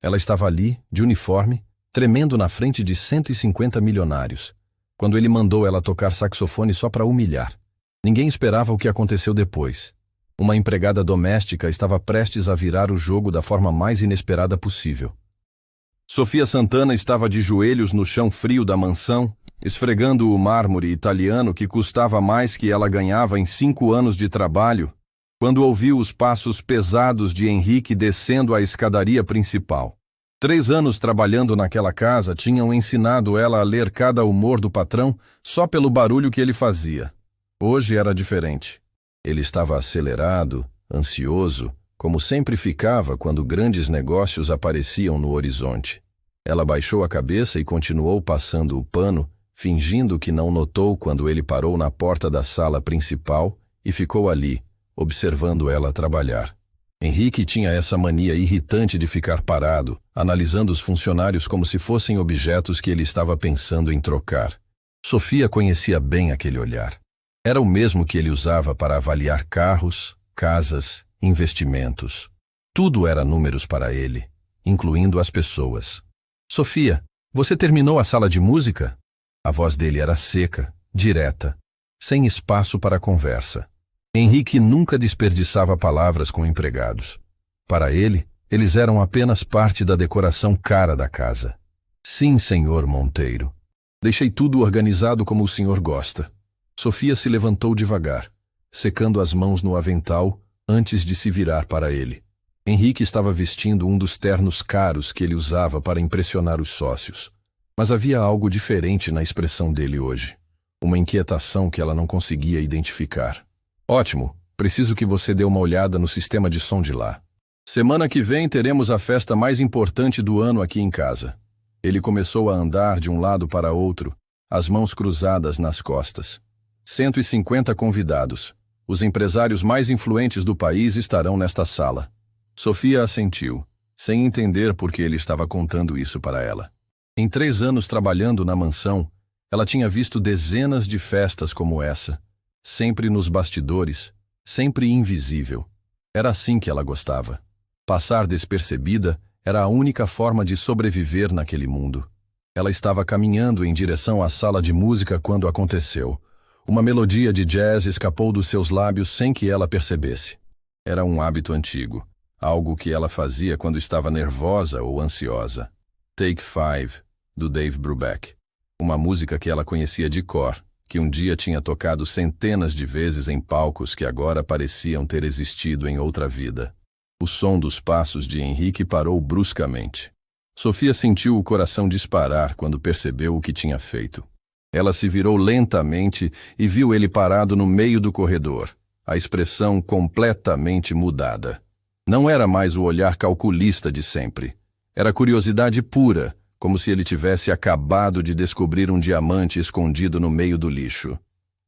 Ela estava ali, de uniforme, tremendo na frente de 150 milionários, quando ele mandou ela tocar saxofone só para humilhar. Ninguém esperava o que aconteceu depois. Uma empregada doméstica estava prestes a virar o jogo da forma mais inesperada possível. Sofia Santana estava de joelhos no chão frio da mansão, esfregando o mármore italiano que custava mais que ela ganhava em 5 anos de trabalho, quando ouviu os passos pesados de Henrique descendo a escadaria principal. 3 anos trabalhando naquela casa tinham ensinado ela a ler cada humor do patrão só pelo barulho que ele fazia. Hoje era diferente. Ele estava acelerado, ansioso, como sempre ficava quando grandes negócios apareciam no horizonte. Ela baixou a cabeça e continuou passando o pano, fingindo que não notou quando ele parou na porta da sala principal e ficou ali, observando ela trabalhar. Henrique tinha essa mania irritante de ficar parado, analisando os funcionários como se fossem objetos que ele estava pensando em trocar. Sofia conhecia bem aquele olhar. Era o mesmo que ele usava para avaliar carros, casas, investimentos. Tudo era números para ele, incluindo as pessoas. Sofia, você terminou a sala de música? A voz dele era seca, direta, sem espaço para conversa. Henrique nunca desperdiçava palavras com empregados. Para ele, eles eram apenas parte da decoração cara da casa. Sim, senhor Monteiro. Deixei tudo organizado como o senhor gosta. Sofia se levantou devagar, secando as mãos no avental antes de se virar para ele. Henrique estava vestindo um dos ternos caros que ele usava para impressionar os sócios. Mas havia algo diferente na expressão dele hoje. Uma inquietação que ela não conseguia identificar. Ótimo, preciso que você dê uma olhada no sistema de som de lá. Semana que vem teremos a festa mais importante do ano aqui em casa. Ele começou a andar de um lado para outro, as mãos cruzadas nas costas. 150 convidados. Os empresários mais influentes do país estarão nesta sala. Sofia assentiu, sem entender por que ele estava contando isso para ela. Em 3 anos trabalhando na mansão, ela tinha visto dezenas de festas como essa, sempre nos bastidores, sempre invisível. Era assim que ela gostava. Passar despercebida era a única forma de sobreviver naquele mundo. Ela estava caminhando em direção à sala de música quando aconteceu. Uma melodia de jazz escapou dos seus lábios sem que ela percebesse. Era um hábito antigo, algo que ela fazia quando estava nervosa ou ansiosa. Take 5, do Dave Brubeck. Uma música que ela conhecia de cor, que um dia tinha tocado centenas de vezes em palcos que agora pareciam ter existido em outra vida. O som dos passos de Henrique parou bruscamente. Sofia sentiu o coração disparar quando percebeu o que tinha feito. Ela se virou lentamente e viu ele parado no meio do corredor, a expressão completamente mudada. Não era mais o olhar calculista de sempre. Era curiosidade pura, como se ele tivesse acabado de descobrir um diamante escondido no meio do lixo.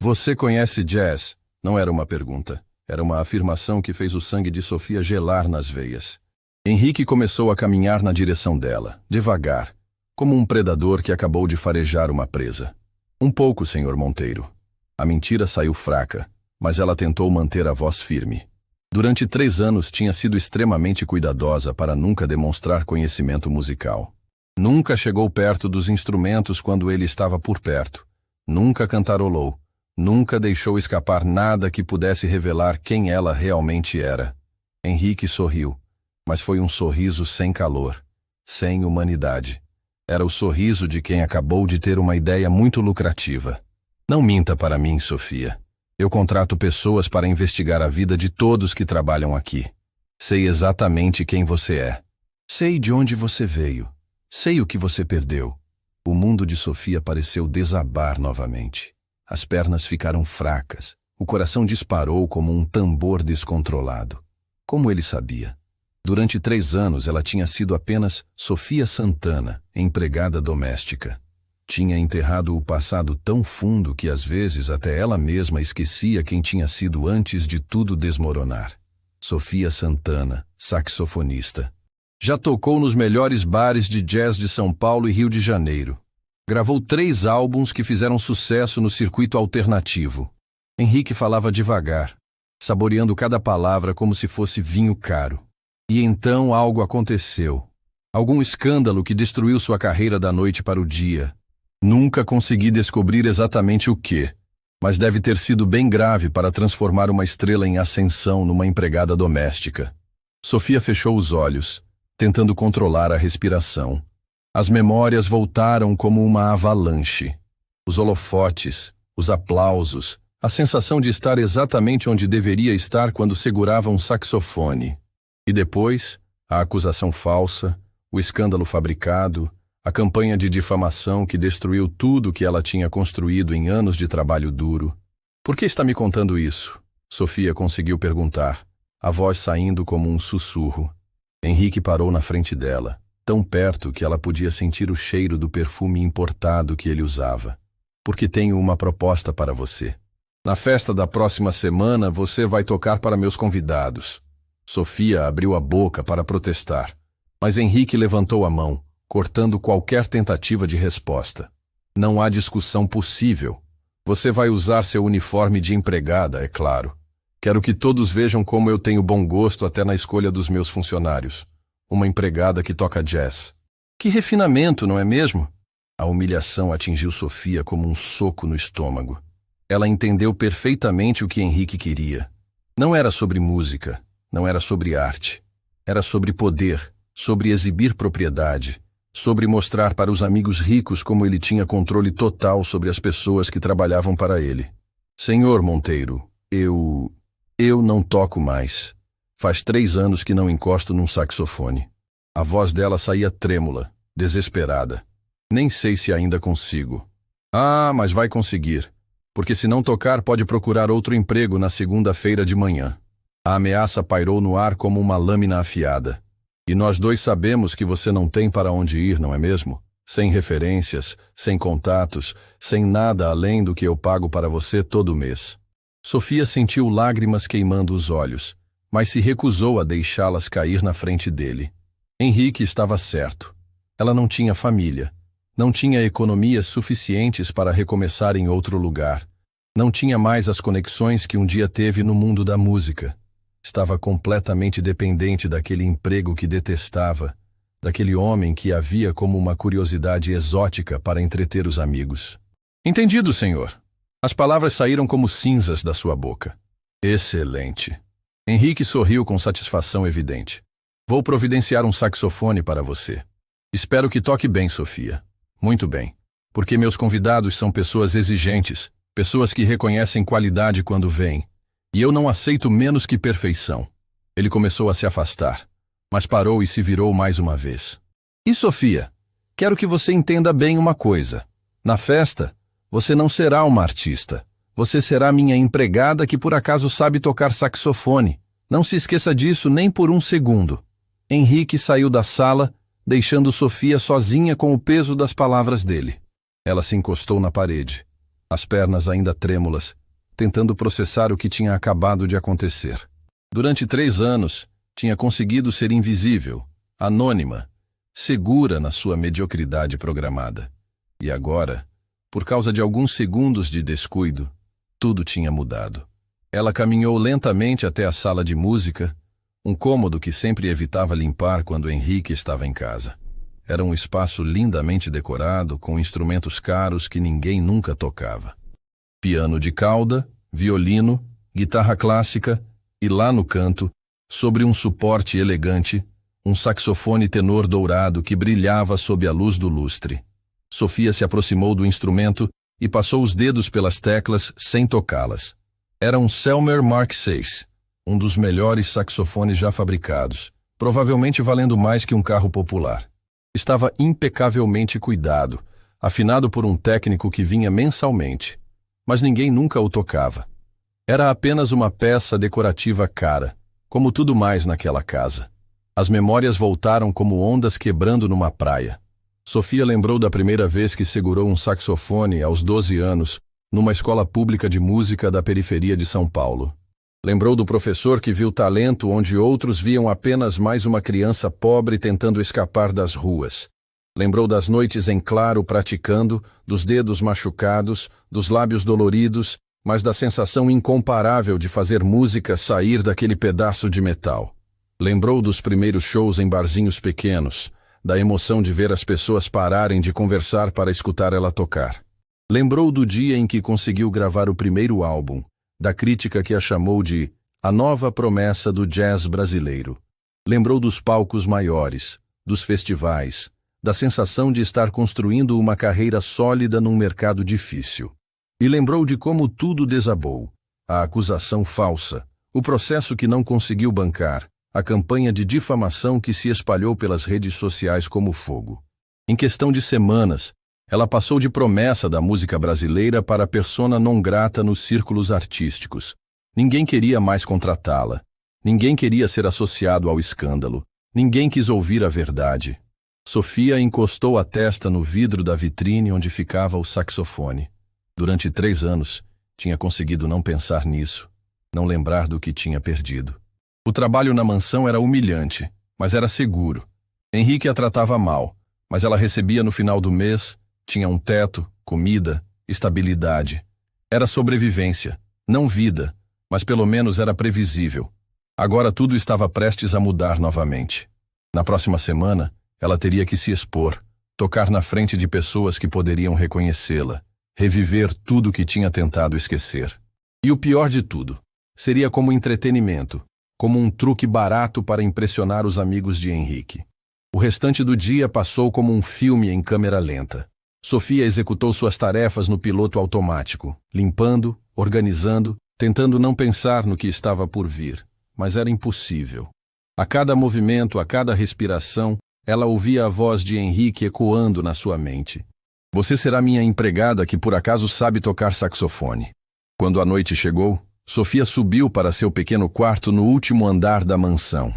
Você conhece jazz? Não era uma pergunta. Era uma afirmação que fez o sangue de Sofia gelar nas veias. Henrique começou a caminhar na direção dela, devagar, como um predador que acabou de farejar uma presa. Um pouco, senhor Monteiro. A mentira saiu fraca, mas ela tentou manter a voz firme. Durante 3 anos tinha sido extremamente cuidadosa para nunca demonstrar conhecimento musical. Nunca chegou perto dos instrumentos quando ele estava por perto. Nunca cantarolou. Nunca deixou escapar nada que pudesse revelar quem ela realmente era. Henrique sorriu, mas foi um sorriso sem calor, sem humanidade. Era o sorriso de quem acabou de ter uma ideia muito lucrativa. Não minta para mim, Sofia. Eu contrato pessoas para investigar a vida de todos que trabalham aqui. Sei exatamente quem você é. Sei de onde você veio. Sei o que você perdeu. O mundo de Sofia pareceu desabar novamente. As pernas ficaram fracas. O coração disparou como um tambor descontrolado. Como ele sabia? Durante 3 anos ela tinha sido apenas Sofia Santana, empregada doméstica. Tinha enterrado o passado tão fundo que às vezes até ela mesma esquecia quem tinha sido antes de tudo desmoronar. Sofia Santana, saxofonista. Já tocou nos melhores bares de jazz de São Paulo e Rio de Janeiro. Gravou 3 álbuns que fizeram sucesso no circuito alternativo. Henrique falava devagar, saboreando cada palavra como se fosse vinho caro. E então algo aconteceu. Algum escândalo que destruiu sua carreira da noite para o dia. Nunca consegui descobrir exatamente o que, mas deve ter sido bem grave para transformar uma estrela em ascensão numa empregada doméstica. Sofia fechou os olhos, tentando controlar a respiração. As memórias voltaram como uma avalanche. Os holofotes, os aplausos, a sensação de estar exatamente onde deveria estar quando segurava um saxofone. E depois, a acusação falsa, o escândalo fabricado, a campanha de difamação que destruiu tudo que ela tinha construído em anos de trabalho duro. Por que está me contando isso? Sofia conseguiu perguntar, a voz saindo como um sussurro. Henrique parou na frente dela, tão perto que ela podia sentir o cheiro do perfume importado que ele usava. Porque tenho uma proposta para você. Na festa da próxima semana, você vai tocar para meus convidados. Sofia abriu a boca para protestar, mas Henrique levantou a mão, cortando qualquer tentativa de resposta. Não há discussão possível. Você vai usar seu uniforme de empregada, é claro. Quero que todos vejam como eu tenho bom gosto até na escolha dos meus funcionários. Uma empregada que toca jazz. Que refinamento, não é mesmo? A humilhação atingiu Sofia como um soco no estômago. Ela entendeu perfeitamente o que Henrique queria. Não era sobre música, não era sobre arte. Era sobre poder, sobre exibir propriedade, sobre mostrar para os amigos ricos como ele tinha controle total sobre as pessoas que trabalhavam para ele. Senhor Monteiro, eu não toco mais. Faz 3 anos que não encosto num saxofone. A voz dela saía trêmula, desesperada. Nem sei se ainda consigo. Ah, mas vai conseguir. Porque se não tocar, pode procurar outro emprego na segunda-feira de manhã. A ameaça pairou no ar como uma lâmina afiada. E nós dois sabemos que você não tem para onde ir, não é mesmo? Sem referências, sem contatos, sem nada além do que eu pago para você todo mês. Sofia sentiu lágrimas queimando os olhos, mas se recusou a deixá-las cair na frente dele. Henrique estava certo. Ela não tinha família. Não tinha economias suficientes para recomeçar em outro lugar. Não tinha mais as conexões que um dia teve no mundo da música. Estava completamente dependente daquele emprego que detestava, daquele homem que a via como uma curiosidade exótica para entreter os amigos. Entendido, senhor. As palavras saíram como cinzas da sua boca. Excelente. Henrique sorriu com satisfação evidente. Vou providenciar um saxofone para você. Espero que toque bem, Sofia. Muito bem. Porque meus convidados são pessoas exigentes, pessoas que reconhecem qualidade quando vêm. E eu não aceito menos que perfeição. Ele começou a se afastar, mas parou e se virou mais uma vez. E Sofia, quero que você entenda bem uma coisa. Na festa, você não será uma artista. Você será minha empregada que por acaso sabe tocar saxofone. Não se esqueça disso nem por um segundo. Henrique saiu da sala, deixando Sofia sozinha com o peso das palavras dele. Ela se encostou na parede, as pernas ainda trêmulas, tentando processar o que tinha acabado de acontecer. Durante 3 anos, tinha conseguido ser invisível, anônima, segura na sua mediocridade programada. E agora, por causa de alguns segundos de descuido, tudo tinha mudado. Ela caminhou lentamente até a sala de música, um cômodo que sempre evitava limpar quando Henrique estava em casa. Era um espaço lindamente decorado, com instrumentos caros que ninguém nunca tocava. Piano de cauda, violino, guitarra clássica e lá no canto, sobre um suporte elegante, um saxofone tenor dourado que brilhava sob a luz do lustre. Sofia se aproximou do instrumento e passou os dedos pelas teclas sem tocá-las. Era um Selmer Mark VI, um dos melhores saxofones já fabricados, provavelmente valendo mais que um carro popular. Estava impecavelmente cuidado, afinado por um técnico que vinha mensalmente, mas ninguém nunca o tocava. Era apenas uma peça decorativa cara, como tudo mais naquela casa. As memórias voltaram como ondas quebrando numa praia. Sofia lembrou da primeira vez que segurou um saxofone aos 12 anos, numa escola pública de música da periferia de São Paulo. Lembrou do professor que viu talento onde outros viam apenas mais uma criança pobre tentando escapar das ruas. Lembrou das noites em claro praticando, dos dedos machucados, dos lábios doloridos, mas da sensação incomparável de fazer música sair daquele pedaço de metal. Lembrou dos primeiros shows em barzinhos pequenos, da emoção de ver as pessoas pararem de conversar para escutar ela tocar. Lembrou do dia em que conseguiu gravar o primeiro álbum, da crítica que a chamou de a nova promessa do jazz brasileiro. Lembrou dos palcos maiores, dos festivais, da sensação de estar construindo uma carreira sólida num mercado difícil. E lembrou de como tudo desabou. A acusação falsa, o processo que não conseguiu bancar, a campanha de difamação que se espalhou pelas redes sociais como fogo. Em questão de semanas, ela passou de promessa da música brasileira para persona non grata nos círculos artísticos. Ninguém queria mais contratá-la. Ninguém queria ser associado ao escândalo. Ninguém quis ouvir a verdade. Sofia encostou a testa no vidro da vitrine onde ficava o saxofone. Durante 3 anos, tinha conseguido não pensar nisso, não lembrar do que tinha perdido. O trabalho na mansão era humilhante, mas era seguro. Henrique a tratava mal, mas ela recebia no final do mês, tinha um teto, comida, estabilidade. Era sobrevivência, não vida, mas pelo menos era previsível. Agora tudo estava prestes a mudar novamente. Na próxima semana, ela teria que se expor, tocar na frente de pessoas que poderiam reconhecê-la, reviver tudo que tinha tentado esquecer. E o pior de tudo, seria como entretenimento, como um truque barato para impressionar os amigos de Henrique. O restante do dia passou como um filme em câmera lenta. Sofia executou suas tarefas no piloto automático, limpando, organizando, tentando não pensar no que estava por vir, mas era impossível. A cada movimento, a cada respiração, ela ouvia a voz de Henrique ecoando na sua mente. Você será minha empregada que por acaso sabe tocar saxofone. Quando a noite chegou, Sofia subiu para seu pequeno quarto no último andar da mansão.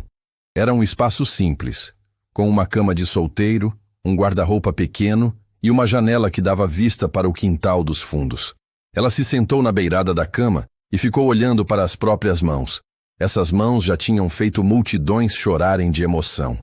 Era um espaço simples, com uma cama de solteiro, um guarda-roupa pequeno e uma janela que dava vista para o quintal dos fundos. Ela se sentou na beirada da cama e ficou olhando para as próprias mãos. Essas mãos já tinham feito multidões chorarem de emoção.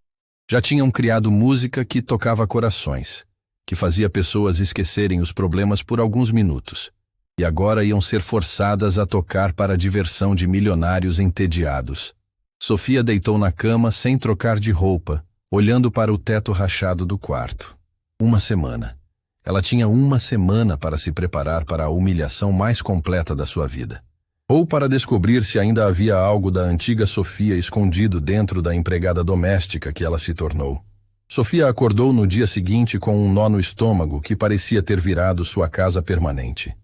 Já tinham criado música que tocava corações, que fazia pessoas esquecerem os problemas por alguns minutos. E agora iam ser forçadas a tocar para a diversão de milionários entediados. Sofia deitou na cama sem trocar de roupa, olhando para o teto rachado do quarto. 1 semana. Ela tinha 1 semana para se preparar para a humilhação mais completa da sua vida. Ou para descobrir se ainda havia algo da antiga Sofia escondido dentro da empregada doméstica que ela se tornou. Sofia acordou no dia seguinte com um nó no estômago que parecia ter virado sua casa permanente.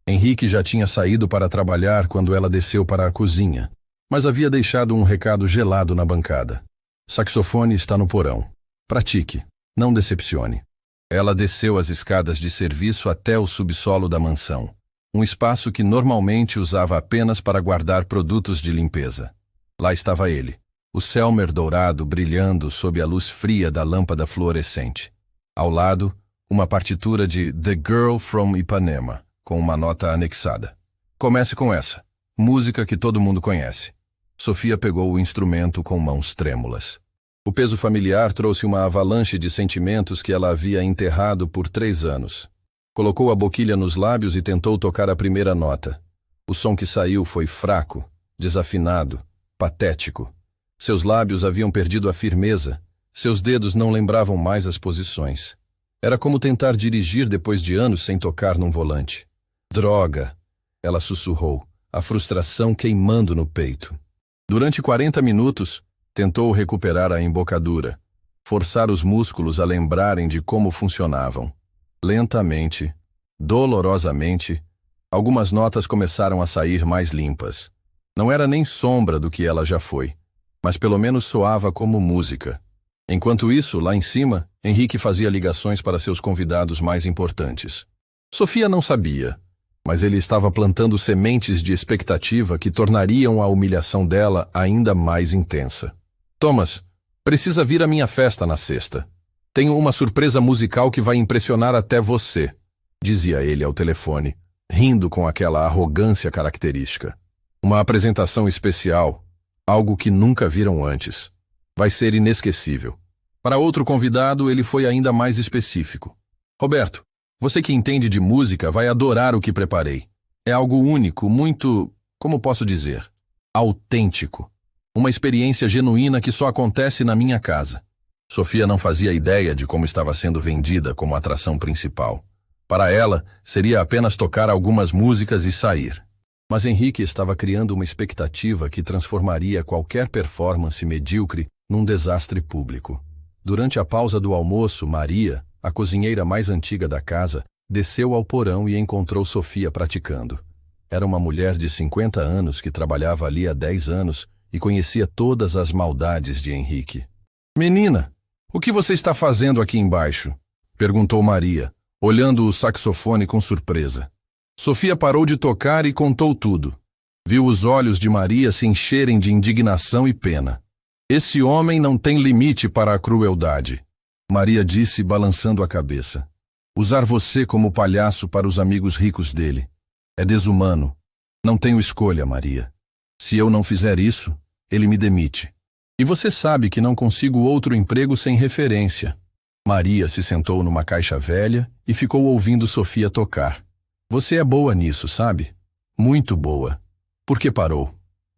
Henrique já tinha saído para trabalhar quando ela desceu para a cozinha, mas havia deixado um recado gelado na bancada. Saxofone está no porão. Pratique, não decepcione. Ela desceu as escadas de serviço até o subsolo da mansão, um espaço que normalmente usava apenas para guardar produtos de limpeza. Lá estava ele, o Selmer dourado brilhando sob a luz fria da lâmpada fluorescente. Ao lado, uma partitura de The Girl from Ipanema, com uma nota anexada. Comece com essa, música que todo mundo conhece. Sofia pegou o instrumento com mãos trêmulas. O peso familiar trouxe uma avalanche de sentimentos que ela havia enterrado por 3 anos. Colocou a boquilha nos lábios e tentou tocar a primeira nota. O som que saiu foi fraco, desafinado, patético. Seus lábios haviam perdido a firmeza, seus dedos não lembravam mais as posições. Era como tentar dirigir depois de anos sem tocar num volante. Droga! Ela sussurrou, a frustração queimando no peito. Durante 40 minutos, tentou recuperar a embocadura, forçar os músculos a lembrarem de como funcionavam. Lentamente, dolorosamente, algumas notas começaram a sair mais limpas. Não era nem sombra do que ela já foi, mas pelo menos soava como música. Enquanto isso, lá em cima, Henrique fazia ligações para seus convidados mais importantes. Sofia não sabia, mas ele estava plantando sementes de expectativa que tornariam a humilhação dela ainda mais intensa. Thomas, precisa vir à minha festa na sexta. Tenho uma surpresa musical que vai impressionar até você, dizia ele ao telefone, rindo com aquela arrogância característica. Uma apresentação especial, algo que nunca viram antes. Vai ser inesquecível. Para outro convidado, ele foi ainda mais específico. Roberto, você que entende de música vai adorar o que preparei. É algo único, muito, como posso dizer, autêntico. Uma experiência genuína que só acontece na minha casa. Sofia não fazia ideia de como estava sendo vendida como atração principal. Para ela, seria apenas tocar algumas músicas e sair. Mas Henrique estava criando uma expectativa que transformaria qualquer performance medíocre num desastre público. Durante a pausa do almoço, Maria, a cozinheira mais antiga da casa, desceu ao porão e encontrou Sofia praticando. Era uma mulher de 50 anos que trabalhava ali há 10 anos e conhecia todas as maldades de Henrique. "Menina, o que você está fazendo aqui embaixo?" perguntou Maria, olhando o saxofone com surpresa. Sofia parou de tocar e contou tudo. Viu os olhos de Maria se encherem de indignação e pena. "Esse homem não tem limite para a crueldade", Maria disse, balançando a cabeça. "Usar você como palhaço para os amigos ricos dele. É desumano. Não tenho escolha, Maria. Se eu não fizer isso, ele me demite. E você sabe que não consigo outro emprego sem referência." Maria se sentou numa caixa velha e ficou ouvindo Sofia tocar. "Você é boa nisso, sabe? Muito boa." "Por que parou?"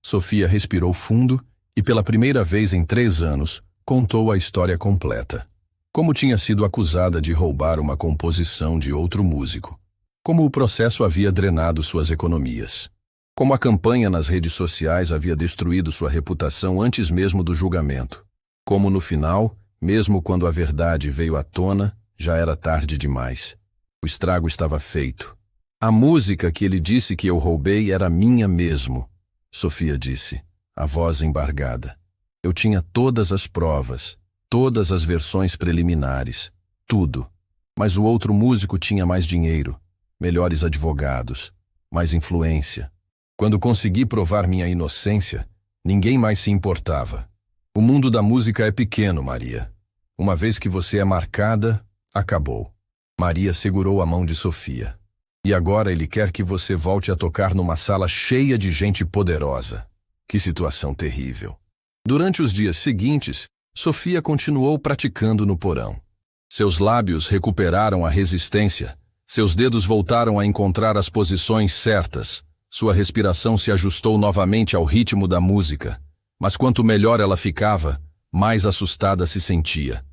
Sofia respirou fundo e, pela primeira vez em 3 anos, contou a história completa. Como tinha sido acusada de roubar uma composição de outro músico. Como o processo havia drenado suas economias. Como a campanha nas redes sociais havia destruído sua reputação antes mesmo do julgamento. Como no final, mesmo quando a verdade veio à tona, já era tarde demais. O estrago estava feito. "A música que ele disse que eu roubei era minha mesmo", Sofia disse, a voz embargada. "Eu tinha todas as provas, todas as versões preliminares, tudo. Mas o outro músico tinha mais dinheiro, melhores advogados, mais influência. Quando consegui provar minha inocência, ninguém mais se importava. O mundo da música é pequeno, Maria. Uma vez que você é marcada, acabou." Maria segurou a mão de Sofia. "E agora ele quer que você volte a tocar numa sala cheia de gente poderosa. Que situação terrível." Durante os dias seguintes, Sofia continuou praticando no porão. Seus lábios recuperaram a resistência, seus dedos voltaram a encontrar as posições certas, sua respiração se ajustou novamente ao ritmo da música. Mas quanto melhor ela ficava, mais assustada se sentia.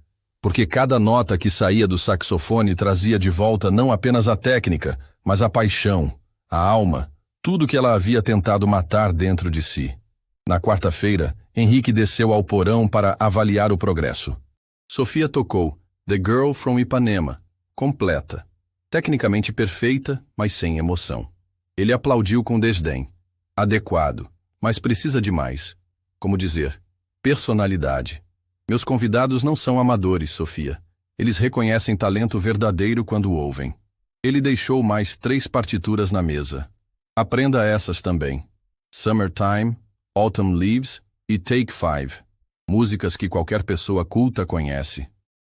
Porque cada nota que saía do saxofone trazia de volta não apenas a técnica, mas a paixão, a alma, tudo que ela havia tentado matar dentro de si. Na quarta-feira, Henrique desceu ao porão para avaliar o progresso. Sofia tocou The Girl from Ipanema, completa. Tecnicamente perfeita, mas sem emoção. Ele aplaudiu com desdém. Adequado, mas precisa de mais. Como dizer, personalidade. "Meus convidados não são amadores, Sofia. Eles reconhecem talento verdadeiro quando ouvem." Ele deixou mais 3 partituras na mesa. "Aprenda essas também. Summertime, Autumn Leaves e Take 5. Músicas que qualquer pessoa culta conhece."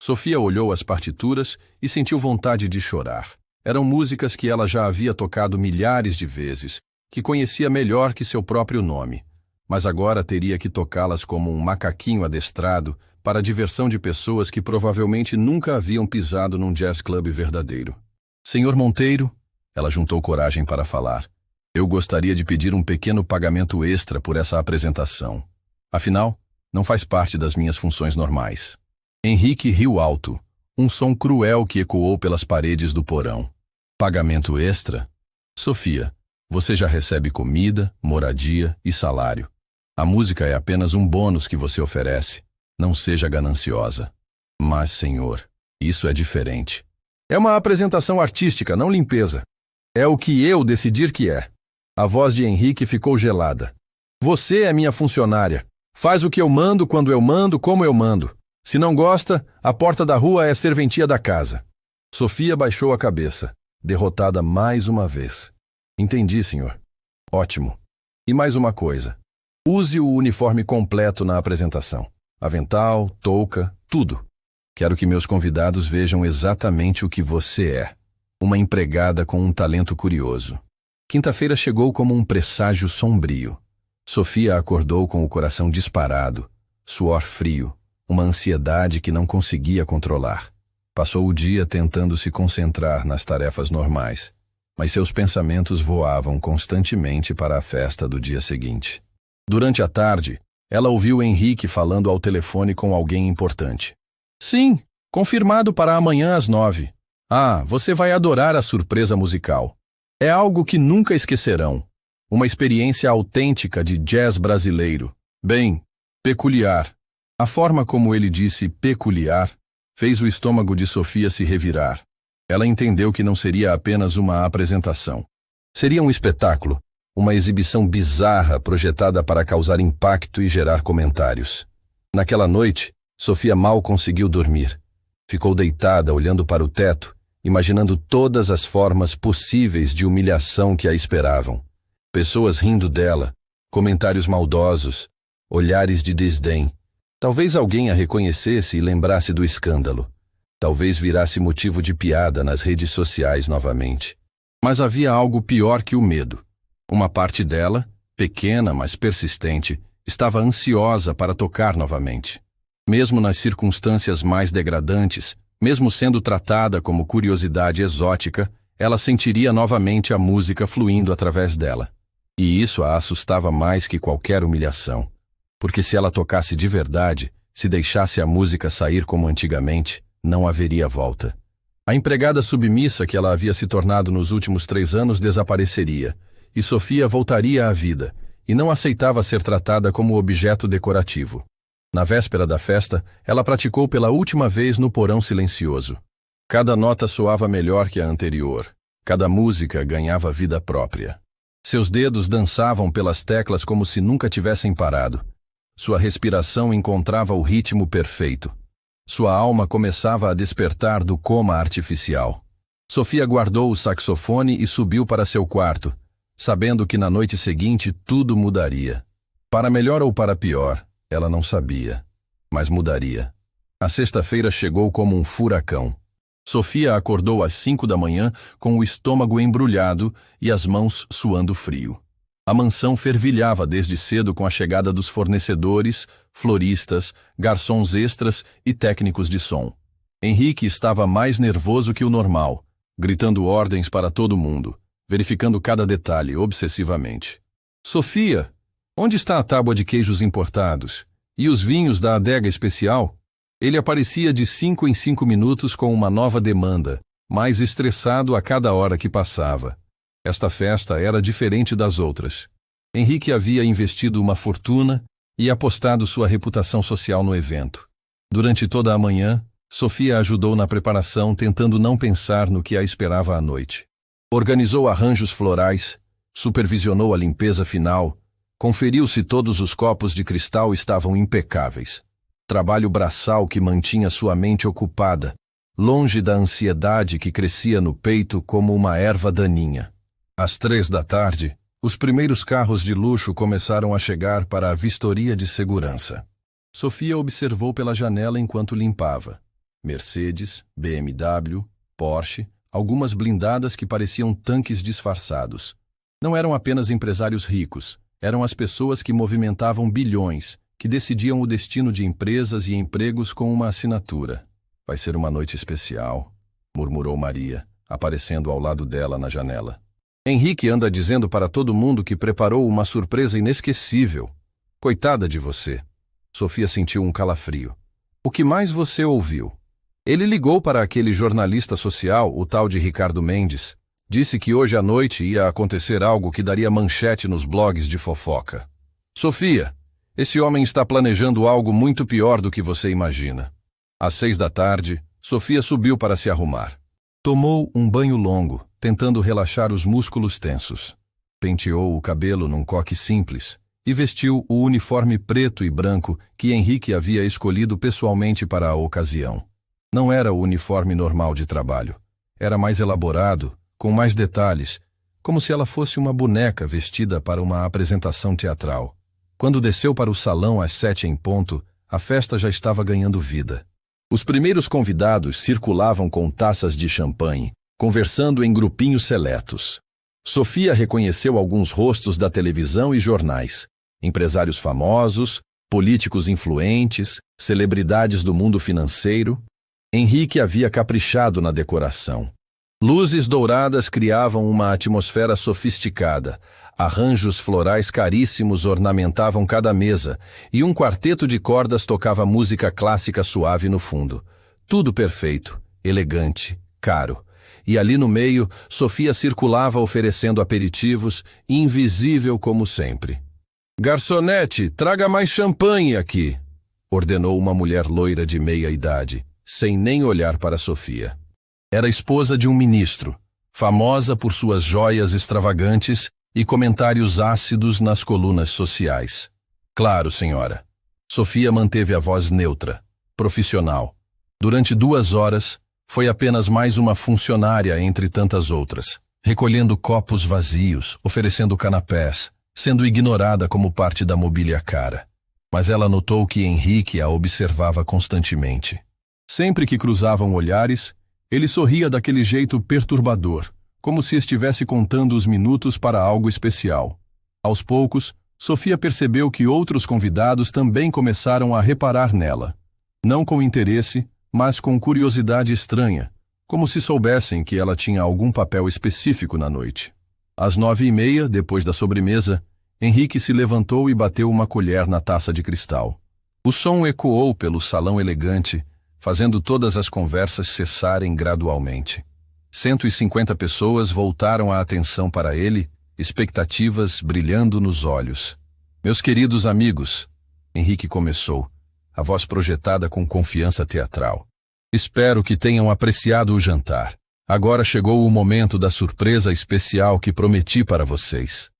Sofia olhou as partituras e sentiu vontade de chorar. Eram músicas que ela já havia tocado milhares de vezes, que conhecia melhor que seu próprio nome. Mas agora teria que tocá-las como um macaquinho adestrado para a diversão de pessoas que provavelmente nunca haviam pisado num jazz club verdadeiro. "Senhor Monteiro", ela juntou coragem para falar, "eu gostaria de pedir um pequeno pagamento extra por essa apresentação. Afinal, não faz parte das minhas funções normais." Henrique riu alto, um som cruel que ecoou pelas paredes do porão. "Pagamento extra? Sofia, você já recebe comida, moradia e salário. A música é apenas um bônus que você oferece. Não seja gananciosa." "Mas, senhor, isso é diferente. É uma apresentação artística, não limpeza. É o que eu decidir que é." A voz de Henrique ficou gelada. "Você é minha funcionária. Faz o que eu mando, quando eu mando, como eu mando. Se não gosta, a porta da rua é serventia da casa." Sofia baixou a cabeça, derrotada mais uma vez. "Entendi, senhor." "Ótimo. E mais uma coisa. Use o uniforme completo na apresentação. Avental, touca, tudo. Quero que meus convidados vejam exatamente o que você é. Uma empregada com um talento curioso." Quinta-feira chegou como um presságio sombrio. Sofia acordou com o coração disparado, suor frio, uma ansiedade que não conseguia controlar. Passou o dia tentando se concentrar nas tarefas normais, mas seus pensamentos voavam constantemente para a festa do dia seguinte. Durante a tarde, ela ouviu Henrique falando ao telefone com alguém importante. Sim, confirmado para amanhã às 9. Ah, você vai adorar a surpresa musical. É algo que nunca esquecerão. Uma experiência autêntica de jazz brasileiro. Bem, peculiar. A forma como ele disse peculiar fez o estômago de Sofia se revirar. Ela entendeu que não seria apenas uma apresentação. Seria um espetáculo, uma exibição bizarra projetada para causar impacto e gerar comentários. Naquela noite, Sofia mal conseguiu dormir. Ficou deitada olhando para o teto, imaginando todas as formas possíveis de humilhação que a esperavam. Pessoas rindo dela, comentários maldosos, olhares de desdém. Talvez alguém a reconhecesse e lembrasse do escândalo. Talvez virasse motivo de piada nas redes sociais novamente. Mas havia algo pior que o medo. Uma parte dela, pequena mas persistente, estava ansiosa para tocar novamente. Mesmo nas circunstâncias mais degradantes, mesmo sendo tratada como curiosidade exótica, ela sentiria novamente a música fluindo através dela. E isso a assustava mais que qualquer humilhação. Porque se ela tocasse de verdade, se deixasse a música sair como antigamente, não haveria volta. A empregada submissa que ela havia se tornado nos últimos 3 anos desapareceria, e Sofia voltaria à vida, e não aceitava ser tratada como objeto decorativo. Na véspera da festa, ela praticou pela última vez no porão silencioso. Cada nota soava melhor que a anterior. Cada música ganhava vida própria. Seus dedos dançavam pelas teclas como se nunca tivessem parado. Sua respiração encontrava o ritmo perfeito. Sua alma começava a despertar do coma artificial. Sofia guardou o saxofone e subiu para seu quarto, sabendo que na noite seguinte tudo mudaria. Para melhor ou para pior, ela não sabia, mas mudaria. A sexta-feira chegou como um furacão. Sofia acordou às 5 da manhã com o estômago embrulhado e as mãos suando frio. A mansão fervilhava desde cedo com a chegada dos fornecedores, floristas, garçons extras e técnicos de som. Henrique estava mais nervoso que o normal, gritando ordens para todo mundo, verificando cada detalhe obsessivamente. Sofia, onde está a tábua de queijos importados? E os vinhos da adega especial? Ele aparecia de 5 em 5 minutos com uma nova demanda, mais estressado a cada hora que passava. Esta festa era diferente das outras. Henrique havia investido uma fortuna e apostado sua reputação social no evento. Durante toda a manhã, Sofia ajudou na preparação, tentando não pensar no que a esperava à noite. Organizou arranjos florais, supervisionou a limpeza final, conferiu se todos os copos de cristal estavam impecáveis. Trabalho braçal que mantinha sua mente ocupada, longe da ansiedade que crescia no peito como uma erva daninha. Às 3 da tarde, os primeiros carros de luxo começaram a chegar para a vistoria de segurança. Sofia observou pela janela enquanto limpava. Mercedes, BMW, Porsche, algumas blindadas que pareciam tanques disfarçados. Não eram apenas empresários ricos, eram as pessoas que movimentavam bilhões, que decidiam o destino de empresas e empregos com uma assinatura. Vai ser uma noite especial, murmurou Maria, aparecendo ao lado dela na janela. Henrique anda dizendo para todo mundo que preparou uma surpresa inesquecível. Coitada de você. Sofia sentiu um calafrio. O que mais você ouviu? Ele ligou para aquele jornalista social, o tal de Ricardo Mendes. Disse que hoje à noite ia acontecer algo que daria manchete nos blogs de fofoca. Sofia, esse homem está planejando algo muito pior do que você imagina. Às 6 da tarde, Sofia subiu para se arrumar. Tomou um banho longo, tentando relaxar os músculos tensos. Penteou o cabelo num coque simples e vestiu o uniforme preto e branco que Henrique havia escolhido pessoalmente para a ocasião. Não era o uniforme normal de trabalho. Era mais elaborado, com mais detalhes, como se ela fosse uma boneca vestida para uma apresentação teatral. Quando desceu para o salão às 7 em ponto, a festa já estava ganhando vida. Os primeiros convidados circulavam com taças de champanhe, conversando em grupinhos seletos. Sofia reconheceu alguns rostos da televisão e jornais, empresários famosos, políticos influentes, celebridades do mundo financeiro. Henrique havia caprichado na decoração. Luzes douradas criavam uma atmosfera sofisticada, arranjos florais caríssimos ornamentavam cada mesa, e um quarteto de cordas tocava música clássica suave no fundo. Tudo perfeito, elegante, caro. E ali no meio, Sofia circulava oferecendo aperitivos, invisível como sempre. «Garçonete, traga mais champanhe aqui», ordenou uma mulher loira de meia-idade, sem nem olhar para Sofia. Era esposa de um ministro, famosa por suas joias extravagantes e comentários ácidos nas colunas sociais. «Claro, senhora». Sofia manteve a voz neutra, profissional. Durante 2 horas, foi apenas mais uma funcionária entre tantas outras, recolhendo copos vazios, oferecendo canapés, sendo ignorada como parte da mobília cara. Mas ela notou que Henrique a observava constantemente. Sempre que cruzavam olhares, ele sorria daquele jeito perturbador, como se estivesse contando os minutos para algo especial. Aos poucos, Sofia percebeu que outros convidados também começaram a reparar nela. Não com interesse, mas com curiosidade estranha, como se soubessem que ela tinha algum papel específico na noite. Às 9h30, depois da sobremesa, Henrique se levantou e bateu uma colher na taça de cristal. O som ecoou pelo salão elegante, fazendo todas as conversas cessarem gradualmente. 150 pessoas voltaram a atenção para ele, expectativas brilhando nos olhos. «Meus queridos amigos», Henrique começou, a voz projetada com confiança teatral. «Espero que tenham apreciado o jantar. Agora chegou o momento da surpresa especial que prometi para vocês».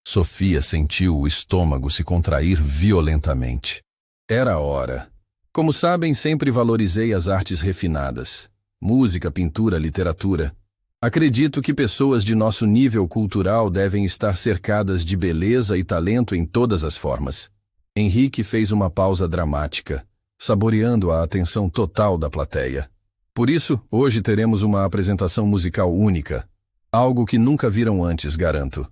Sofia sentiu o estômago se contrair violentamente. Era a hora. Como sabem, sempre valorizei as artes refinadas. Música, pintura, literatura. Acredito que pessoas de nosso nível cultural devem estar cercadas de beleza e talento em todas as formas. Henrique fez uma pausa dramática, saboreando a atenção total da plateia. Por isso, hoje teremos uma apresentação musical única. Algo que nunca viram antes, garanto.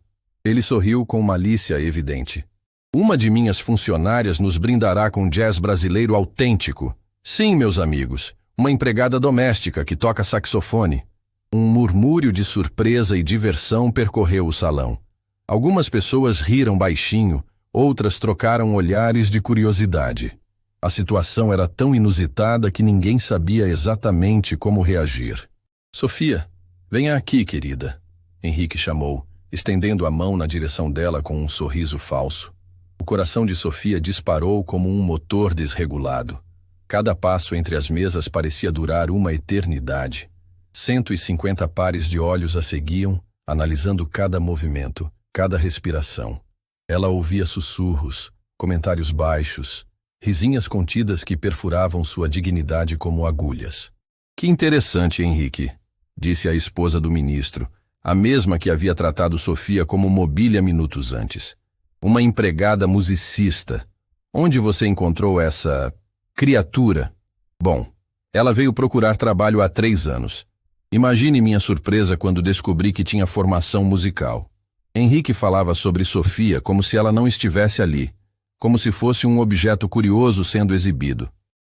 Ele sorriu com malícia evidente. Uma de minhas funcionárias nos brindará com jazz brasileiro autêntico. Sim, meus amigos, uma empregada doméstica que toca saxofone. Um murmúrio de surpresa e diversão percorreu o salão. Algumas pessoas riram baixinho, outras trocaram olhares de curiosidade. A situação era tão inusitada que ninguém sabia exatamente como reagir. «Sofia, venha aqui, querida», Henrique chamou, estendendo a mão na direção dela com um sorriso falso. O coração de Sofia disparou como um motor desregulado. Cada passo entre as mesas parecia durar uma eternidade. 150 pares de olhos a seguiam, analisando cada movimento, cada respiração. Ela ouvia sussurros, comentários baixos, risinhas contidas que perfuravam sua dignidade como agulhas. «Que interessante, Henrique», disse a esposa do ministro, a mesma que havia tratado Sofia como mobília minutos antes. «Uma empregada musicista. Onde você encontrou essa criatura?» «Bom, ela veio procurar trabalho há 3 anos. Imagine minha surpresa quando descobri que tinha formação musical». Henrique falava sobre Sofia como se ela não estivesse ali, como se fosse um objeto curioso sendo exibido.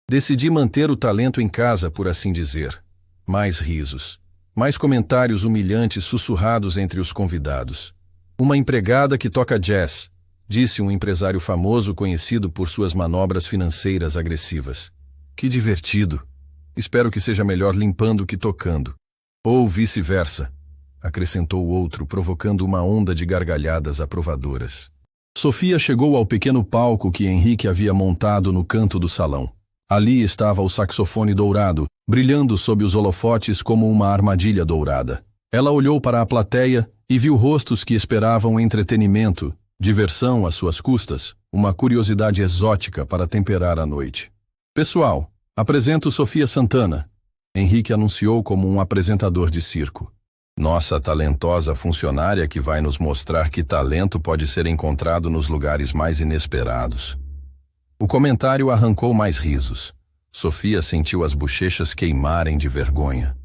Decidi manter o talento em casa, por assim dizer. Mais risos. Mais comentários humilhantes sussurrados entre os convidados. «Uma empregada que toca jazz», disse um empresário famoso conhecido por suas manobras financeiras agressivas. «Que divertido. Espero que seja melhor limpando que tocando». «Ou vice-versa», acrescentou o outro, provocando uma onda de gargalhadas aprovadoras. Sofia chegou ao pequeno palco que Henrique havia montado no canto do salão. Ali estava o saxofone dourado, brilhando sob os holofotes como uma armadilha dourada. Ela olhou para a plateia e viu rostos que esperavam entretenimento, diversão às suas custas, uma curiosidade exótica para temperar a noite. «Pessoal, apresento Sofia Santana», Henrique anunciou como um apresentador de circo. «Nossa talentosa funcionária que vai nos mostrar que talento pode ser encontrado nos lugares mais inesperados». O comentário arrancou mais risos. Sofia sentiu as bochechas queimarem de vergonha.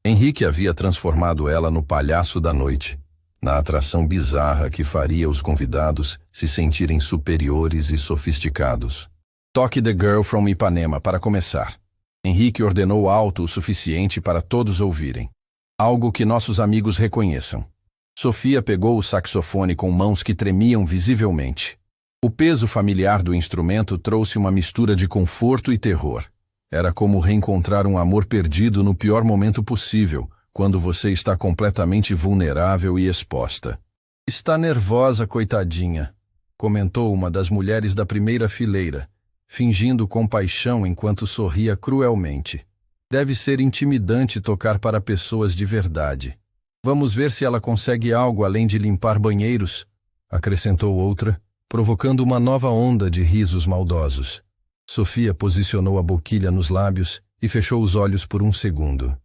Henrique havia transformado ela no palhaço da noite, na atração bizarra que faria os convidados se sentirem superiores e sofisticados. «Toque The Girl from Ipanema para começar». Henrique ordenou alto o suficiente para todos ouvirem. «Algo que nossos amigos reconheçam». Sofia pegou o saxofone com mãos que tremiam visivelmente. O peso familiar do instrumento trouxe uma mistura de conforto e terror. Era como reencontrar um amor perdido no pior momento possível, quando você está completamente vulnerável e exposta. Está nervosa, coitadinha, comentou uma das mulheres da primeira fileira, fingindo compaixão enquanto sorria cruelmente. Deve ser intimidante tocar para pessoas de verdade. Vamos ver se ela consegue algo além de limpar banheiros, acrescentou outra, provocando uma nova onda de risos maldosos. Sofia posicionou a boquilha nos lábios e fechou os olhos por um segundo.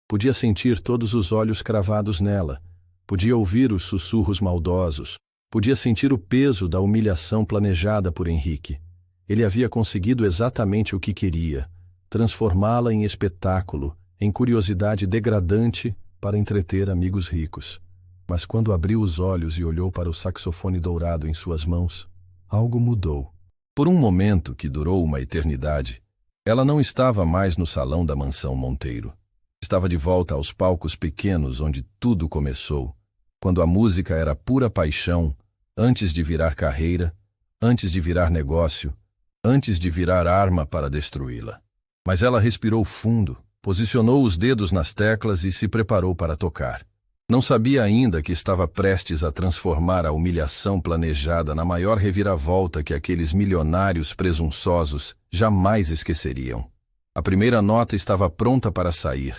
Podia sentir todos os olhos cravados nela, podia ouvir os sussurros maldosos, podia sentir o peso da humilhação planejada por Henrique. Ele havia conseguido exatamente o que queria, transformá-la em espetáculo, em curiosidade degradante para entreter amigos ricos. Mas quando abriu os olhos e olhou para o saxofone dourado em suas mãos, algo mudou. Por um momento, que durou uma eternidade, ela não estava mais no salão da mansão Monteiro. Estava de volta aos palcos pequenos onde tudo começou, quando a música era pura paixão, antes de virar carreira, antes de virar negócio, antes de virar arma para destruí-la. Mas ela respirou fundo, posicionou os dedos nas teclas e se preparou para tocar. Não sabia ainda que estava prestes a transformar a humilhação planejada na maior reviravolta que aqueles milionários presunçosos jamais esqueceriam. A primeira nota estava pronta para sair,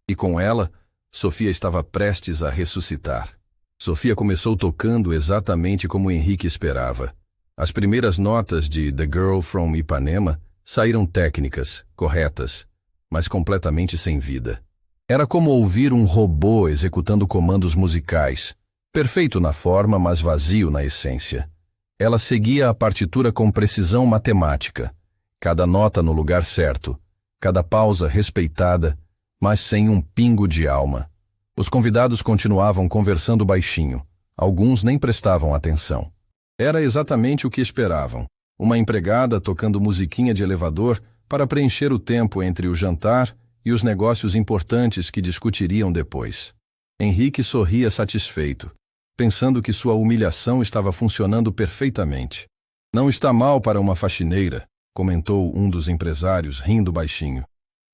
e com ela, Sofia estava prestes a ressuscitar. Sofia começou tocando exatamente como Henrique esperava. As primeiras notas de The Girl from Ipanema saíram técnicas, corretas, mas completamente sem vida. Era como ouvir um robô executando comandos musicais, perfeito na forma, mas vazio na essência. Ela seguia a partitura com precisão matemática, cada nota no lugar certo, cada pausa respeitada, mas sem um pingo de alma. Os convidados continuavam conversando baixinho, alguns nem prestavam atenção. Era exatamente o que esperavam, uma empregada tocando musiquinha de elevador para preencher o tempo entre o jantar e os negócios importantes que discutiriam depois. Henrique sorria satisfeito, pensando que sua humilhação estava funcionando perfeitamente. Não está mal para uma faxineira, comentou um dos empresários, rindo baixinho.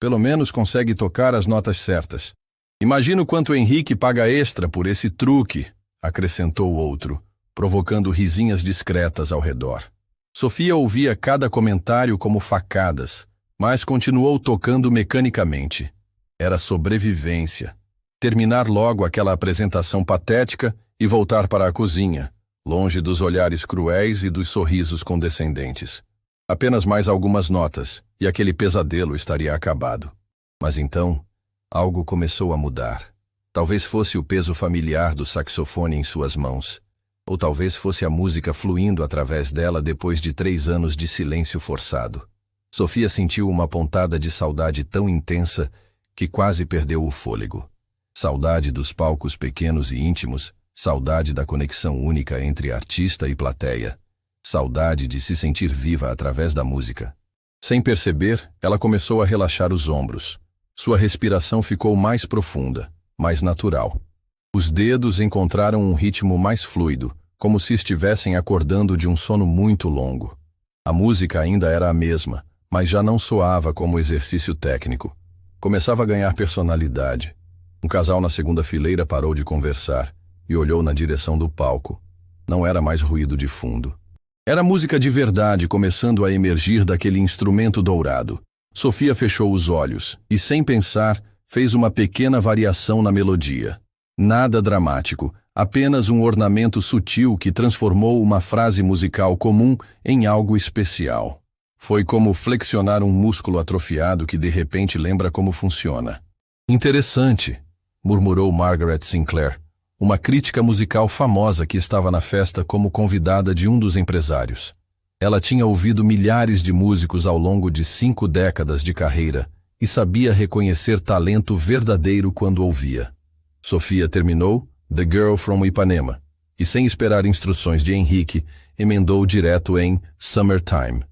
Pelo menos consegue tocar as notas certas. Imagino quanto Henrique paga extra por esse truque, acrescentou outro, provocando risinhas discretas ao redor. Sofia ouvia cada comentário como facadas, mas continuou tocando mecanicamente. Era sobrevivência. Terminar logo aquela apresentação patética e voltar para a cozinha, longe dos olhares cruéis e dos sorrisos condescendentes. Apenas mais algumas notas, e aquele pesadelo estaria acabado. Mas então, algo começou a mudar. Talvez fosse o peso familiar do saxofone em suas mãos, ou talvez fosse a música fluindo através dela depois de 3 anos de silêncio forçado. Sofia sentiu uma pontada de saudade tão intensa que quase perdeu o fôlego. Saudade dos palcos pequenos e íntimos, saudade da conexão única entre artista e plateia, saudade de se sentir viva através da música. Sem perceber, ela começou a relaxar os ombros. Sua respiração ficou mais profunda, mais natural. Os dedos encontraram um ritmo mais fluido, como se estivessem acordando de um sono muito longo. A música ainda era a mesma, mas já não soava como exercício técnico. Começava a ganhar personalidade. Um casal na segunda fileira parou de conversar e olhou na direção do palco. Não era mais ruído de fundo. Era música de verdade começando a emergir daquele instrumento dourado. Sofia fechou os olhos e, sem pensar, fez uma pequena variação na melodia. Nada dramático, apenas um ornamento sutil que transformou uma frase musical comum em algo especial. Foi como flexionar um músculo atrofiado que de repente lembra como funciona. Interessante, murmurou Margaret Sinclair, uma crítica musical famosa que estava na festa como convidada de um dos empresários. Ela tinha ouvido milhares de músicos ao longo de 5 décadas de carreira e sabia reconhecer talento verdadeiro quando ouvia. Sofia terminou The Girl from Ipanema e, sem esperar instruções de Henrique, emendou direto em Summertime.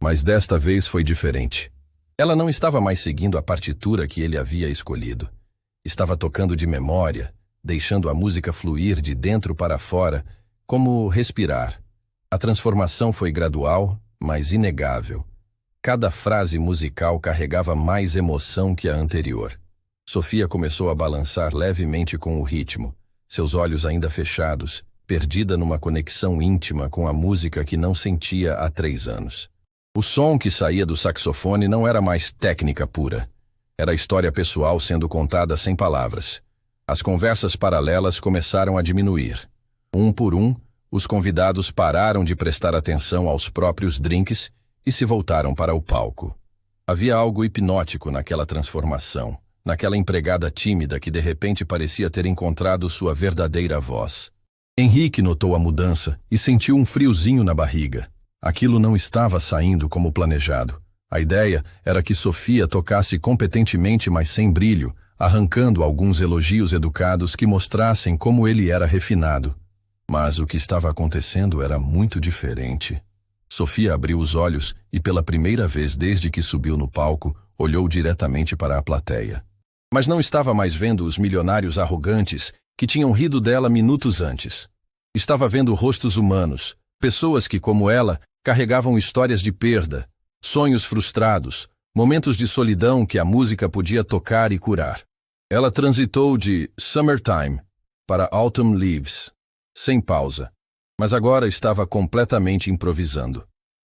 Mas desta vez foi diferente. Ela não estava mais seguindo a partitura que ele havia escolhido. Estava tocando de memória, deixando a música fluir de dentro para fora, como respirar. A transformação foi gradual, mas inegável. Cada frase musical carregava mais emoção que a anterior. Sofia começou a balançar levemente com o ritmo, seus olhos ainda fechados, perdida numa conexão íntima com a música que não sentia há 3 anos. O som que saía do saxofone não era mais técnica pura. Era história pessoal sendo contada sem palavras. As conversas paralelas começaram a diminuir. Um por um, os convidados pararam de prestar atenção aos próprios drinks e se voltaram para o palco. Havia algo hipnótico naquela transformação, naquela empregada tímida que de repente parecia ter encontrado sua verdadeira voz. Henrique notou a mudança e sentiu um friozinho na barriga. Aquilo não estava saindo como planejado. A ideia era que Sofia tocasse competentemente, mas sem brilho, arrancando alguns elogios educados que mostrassem como ele era refinado. Mas o que estava acontecendo era muito diferente. Sofia abriu os olhos e, pela primeira vez desde que subiu no palco, olhou diretamente para a plateia. Mas não estava mais vendo os milionários arrogantes que tinham rido dela minutos antes. Estava vendo rostos humanos, pessoas que, como ela, carregavam histórias de perda, sonhos frustrados, momentos de solidão que a música podia tocar e curar. Ela transitou de Summertime para Autumn Leaves, sem pausa, mas agora estava completamente improvisando.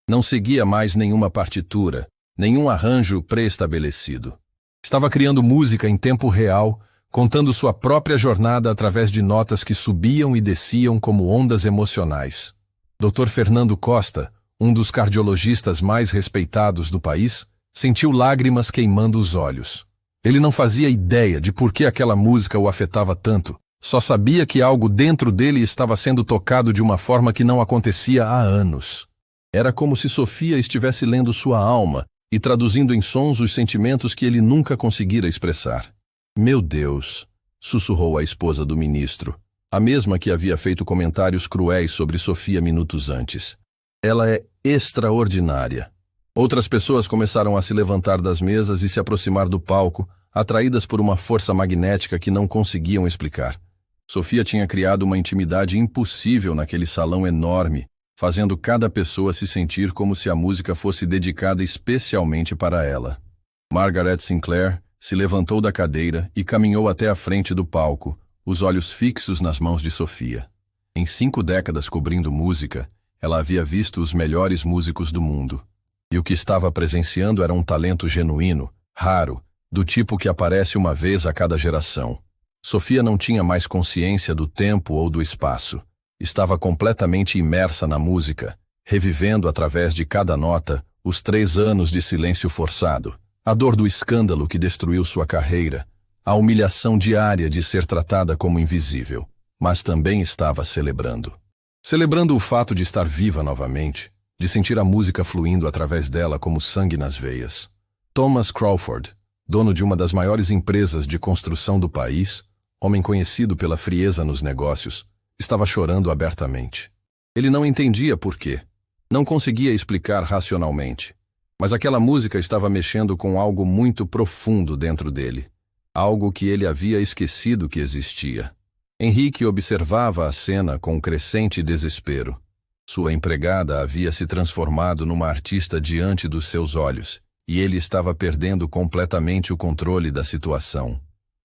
Não seguia mais nenhuma partitura, nenhum arranjo pré-estabelecido. Estava criando música em tempo real, contando sua própria jornada através de notas que subiam e desciam como ondas emocionais. Dr. Fernando Costa, um dos cardiologistas mais respeitados do país, sentiu lágrimas queimando os olhos. Ele não fazia ideia de por que aquela música o afetava tanto, só sabia que algo dentro dele estava sendo tocado de uma forma que não acontecia há anos. Era como se Sofia estivesse lendo sua alma e traduzindo em sons os sentimentos que ele nunca conseguira expressar. Meu Deus, sussurrou a esposa do ministro, a mesma que havia feito comentários cruéis sobre Sofia minutos antes. Ela é extraordinária. Outras pessoas começaram a se levantar das mesas e se aproximar do palco, atraídas por uma força magnética que não conseguiam explicar. Sofia tinha criado uma intimidade impossível naquele salão enorme, fazendo cada pessoa se sentir como se a música fosse dedicada especialmente para ela. Margaret Sinclair se levantou da cadeira e caminhou até a frente do palco, os olhos fixos nas mãos de Sofia. Em 5 décadas cobrindo música, ela havia visto os melhores músicos do mundo. E o que estava presenciando era um talento genuíno, raro, do tipo que aparece uma vez a cada geração. Sofia não tinha mais consciência do tempo ou do espaço. Estava completamente imersa na música, revivendo através de cada nota os 3 anos de silêncio forçado, a dor do escândalo que destruiu sua carreira, a humilhação diária de ser tratada como invisível, mas também estava celebrando. Celebrando o fato de estar viva novamente, de sentir a música fluindo através dela como sangue nas veias. Thomas Crawford, dono de uma das maiores empresas de construção do país, homem conhecido pela frieza nos negócios, estava chorando abertamente. Ele não entendia por quê. Não conseguia explicar racionalmente. Mas aquela música estava mexendo com algo muito profundo dentro dele. Algo que ele havia esquecido que existia. Henrique observava a cena com crescente desespero. Sua empregada havia se transformado numa artista diante dos seus olhos, e ele estava perdendo completamente o controle da situação.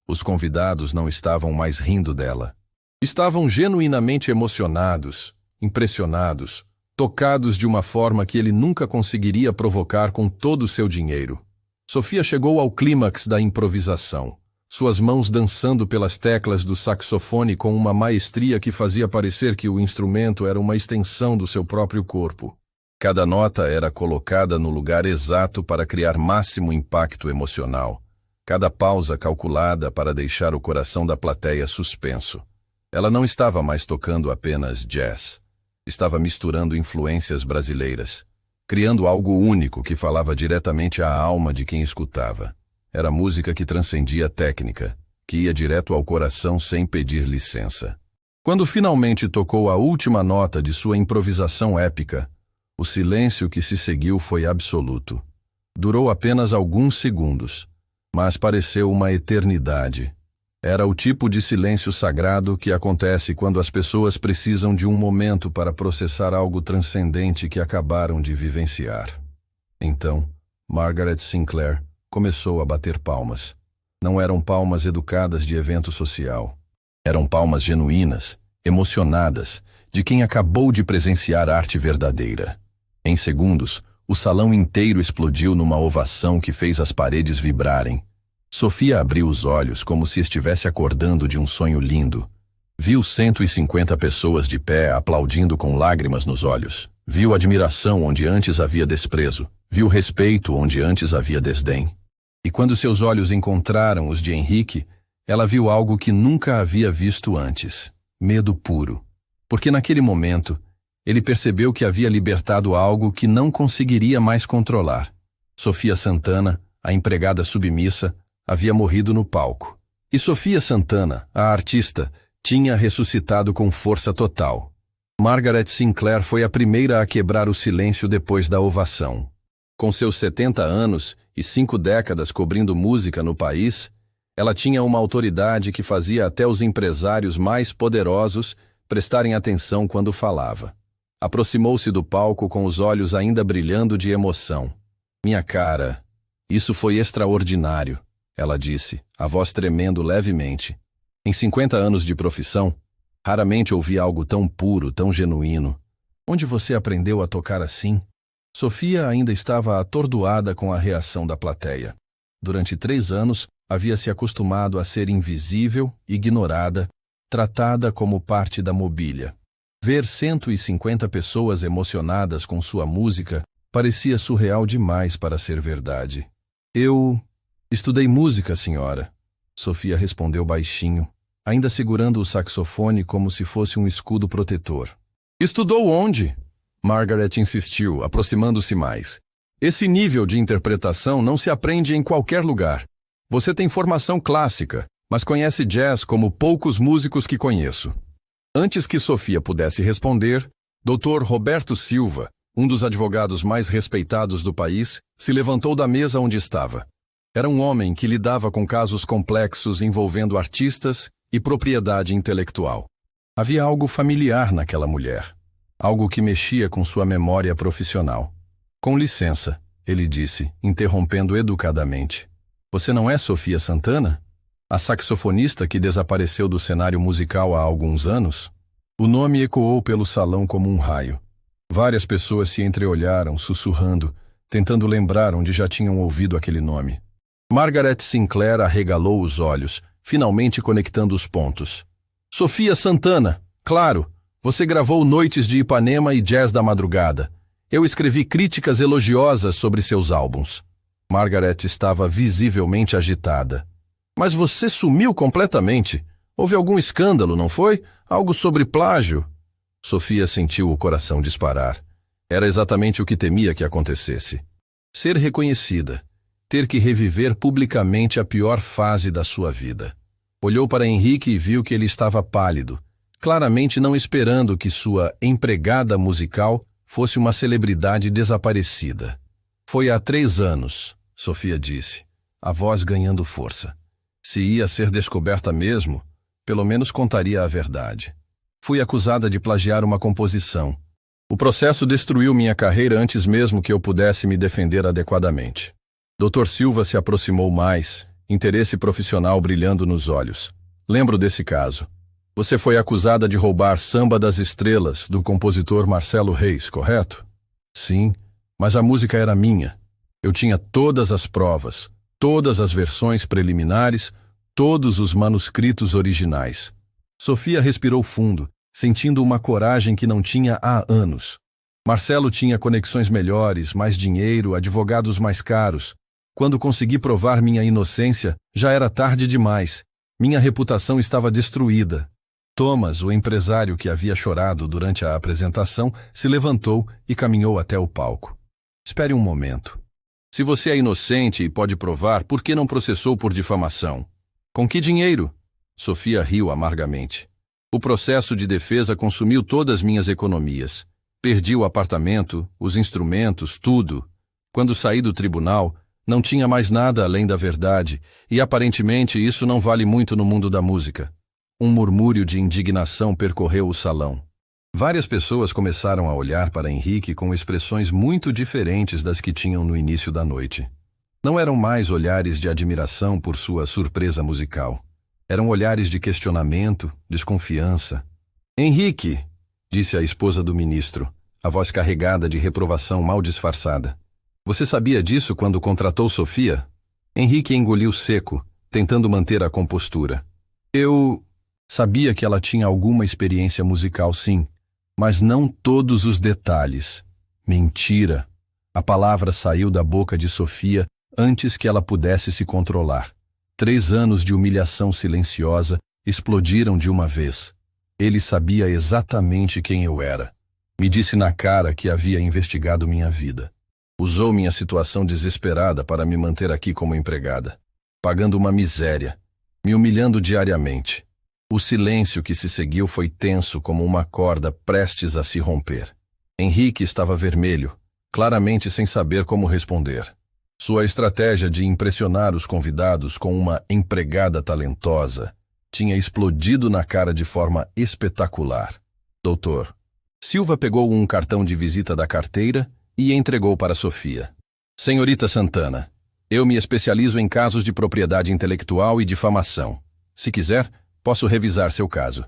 Os convidados não estavam mais rindo dela. Estavam genuinamente emocionados, impressionados, tocados de uma forma que ele nunca conseguiria provocar com todo o seu dinheiro. Sofia chegou ao clímax da improvisação, suas mãos dançando pelas teclas do saxofone com uma maestria que fazia parecer que o instrumento era uma extensão do seu próprio corpo. Cada nota era colocada no lugar exato para criar máximo impacto emocional. Cada pausa calculada para deixar o coração da plateia suspenso. Ela não estava mais tocando apenas jazz. Estava misturando influências brasileiras, criando algo único que falava diretamente à alma de quem escutava. Era música que transcendia a técnica, que ia direto ao coração sem pedir licença. Quando finalmente tocou a última nota de sua improvisação épica, o silêncio que se seguiu foi absoluto. Durou apenas alguns segundos, mas pareceu uma eternidade. Era o tipo de silêncio sagrado que acontece quando as pessoas precisam de um momento para processar algo transcendente que acabaram de vivenciar. Então, Margaret Sinclair começou a bater palmas. Não eram palmas educadas de evento social. Eram palmas genuínas, emocionadas, de quem acabou de presenciar arte verdadeira. Em segundos, o salão inteiro explodiu numa ovação que fez as paredes vibrarem. Sofia abriu os olhos como se estivesse acordando de um sonho lindo. Viu 150 pessoas de pé aplaudindo com lágrimas nos olhos. Viu admiração onde antes havia desprezo. Viu respeito onde antes havia desdém. E quando seus olhos encontraram os de Henrique, ela viu algo que nunca havia visto antes. Medo puro. Porque naquele momento, ele percebeu que havia libertado algo que não conseguiria mais controlar. Sofia Santana, a empregada submissa, havia morrido no palco. E Sofia Santana, a artista, tinha ressuscitado com força total. Margaret Sinclair foi a primeira a quebrar o silêncio depois da ovação. Com seus 70 anos e 5 décadas cobrindo música no país, ela tinha uma autoridade que fazia até os empresários mais poderosos prestarem atenção quando falava. Aproximou-se do palco com os olhos ainda brilhando de emoção. Minha cara, isso foi extraordinário, ela disse, a voz tremendo levemente. Em 50 anos de profissão, raramente ouvi algo tão puro, tão genuíno. Onde você aprendeu a tocar assim? Sofia ainda estava atordoada com a reação da plateia. Durante 3 anos, havia se acostumado a ser invisível, ignorada, tratada como parte da mobília. Ver 150 pessoas emocionadas com sua música parecia surreal demais para ser verdade. Eu estudei música, senhora, Sofia respondeu baixinho, ainda segurando o saxofone como se fosse um escudo protetor. Estudou onde? Margaret insistiu, aproximando-se mais. Esse nível de interpretação não se aprende em qualquer lugar. Você tem formação clássica, mas conhece jazz como poucos músicos que conheço. Antes que Sofia pudesse responder, Dr. Roberto Silva, um dos advogados mais respeitados do país, se levantou da mesa onde estava. Era um homem que lidava com casos complexos envolvendo artistas e propriedade intelectual. Havia algo familiar naquela mulher, algo que mexia com sua memória profissional. Com licença, ele disse, interrompendo educadamente. Você não é Sofia Santana? A saxofonista que desapareceu do cenário musical há alguns anos? O nome ecoou pelo salão como um raio. Várias pessoas se entreolharam, sussurrando, tentando lembrar onde já tinham ouvido aquele nome. Margaret Sinclair arregalou os olhos, finalmente conectando os pontos. Sofia Santana, claro, você gravou Noites de Ipanema e Jazz da Madrugada. Eu escrevi críticas elogiosas sobre seus álbuns. Margaret estava visivelmente agitada. Mas você sumiu completamente. Houve algum escândalo, não foi? Algo sobre plágio? Sofia sentiu o coração disparar. Era exatamente o que temia que acontecesse. Ser reconhecida. Ter que reviver publicamente a pior fase da sua vida. Olhou para Henrique e viu que ele estava pálido, claramente não esperando que sua empregada musical fosse uma celebridade desaparecida. Foi há 3 anos, Sofia disse, a voz ganhando força. Se ia ser descoberta mesmo, pelo menos contaria a verdade. Fui acusada de plagiar uma composição. O processo destruiu minha carreira antes mesmo que eu pudesse me defender adequadamente. Dr. Silva se aproximou mais, interesse profissional brilhando nos olhos. Lembro desse caso. Você foi acusada de roubar Samba das Estrelas, do compositor Marcelo Reis, correto? Sim, mas a música era minha. Eu tinha todas as provas, todas as versões preliminares, todos os manuscritos originais. Sofia respirou fundo, sentindo uma coragem que não tinha há anos. Marcelo tinha conexões melhores, mais dinheiro, advogados mais caros. Quando consegui provar minha inocência, já era tarde demais. Minha reputação estava destruída. Thomas, o empresário que havia chorado durante a apresentação, se levantou e caminhou até o palco. Espere um momento. Se você é inocente e pode provar, por que não processou por difamação? Com que dinheiro? Sofia riu amargamente. O processo de defesa consumiu todas minhas economias. Perdi o apartamento, os instrumentos, tudo. Quando saí do tribunal, não tinha mais nada além da verdade, e aparentemente isso não vale muito no mundo da música. Um murmúrio de indignação percorreu o salão. Várias pessoas começaram a olhar para Henrique com expressões muito diferentes das que tinham no início da noite. Não eram mais olhares de admiração por sua surpresa musical. Eram olhares de questionamento, desconfiança. Henrique, disse a esposa do ministro, a voz carregada de reprovação mal disfarçada. Você sabia disso quando contratou Sofia? Henrique engoliu seco, tentando manter a compostura. Eu sabia que ela tinha alguma experiência musical, sim, mas não todos os detalhes. Mentira. A palavra saiu da boca de Sofia antes que ela pudesse se controlar. 3 anos de humilhação silenciosa explodiram de uma vez. Ele sabia exatamente quem eu era. Me disse na cara que havia investigado minha vida. Usou minha situação desesperada para me manter aqui como empregada, pagando uma miséria, me humilhando diariamente. O silêncio que se seguiu foi tenso como uma corda prestes a se romper. Henrique estava vermelho, claramente sem saber como responder. Sua estratégia de impressionar os convidados com uma empregada talentosa tinha explodido na cara de forma espetacular. Doutor. Silva pegou um cartão de visita da carteira e entregou para Sofia. Senhorita Santana, eu me especializo em casos de propriedade intelectual e difamação. Se quiser, posso revisar seu caso.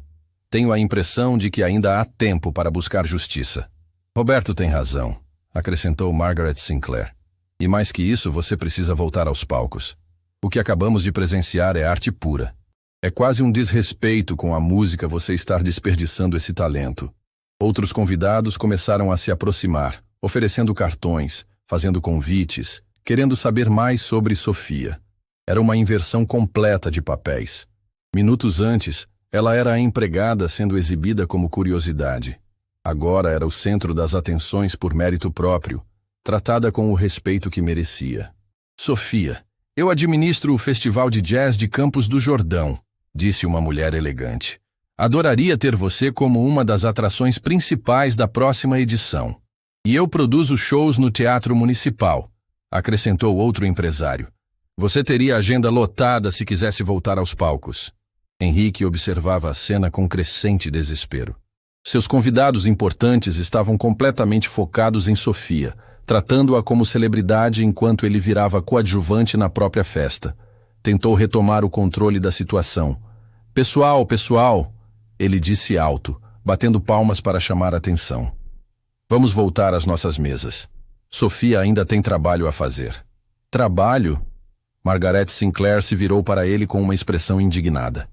Tenho a impressão de que ainda há tempo para buscar justiça. Roberto tem razão, acrescentou Margaret Sinclair. E mais que isso, você precisa voltar aos palcos. O que acabamos de presenciar é arte pura. É quase um desrespeito com a música você estar desperdiçando esse talento. Outros convidados começaram a se aproximar, oferecendo cartões, fazendo convites, querendo saber mais sobre Sofia. Era uma inversão completa de papéis. Minutos antes, ela era a empregada sendo exibida como curiosidade. Agora era o centro das atenções por mérito próprio, tratada com o respeito que merecia. Sofia, eu administro o Festival de Jazz de Campos do Jordão, disse uma mulher elegante. Adoraria ter você como uma das atrações principais da próxima edição. E eu produzo shows no Teatro Municipal, acrescentou outro empresário. Você teria a agenda lotada se quisesse voltar aos palcos. Henrique observava a cena com crescente desespero. Seus convidados importantes estavam completamente focados em Sofia, tratando-a como celebridade enquanto ele virava coadjuvante na própria festa. Tentou retomar o controle da situação. Pessoal, ele disse alto, batendo palmas para chamar a atenção. Vamos voltar às nossas mesas. Sofia ainda tem trabalho a fazer. Trabalho? Margaret Sinclair se virou para ele com uma expressão indignada.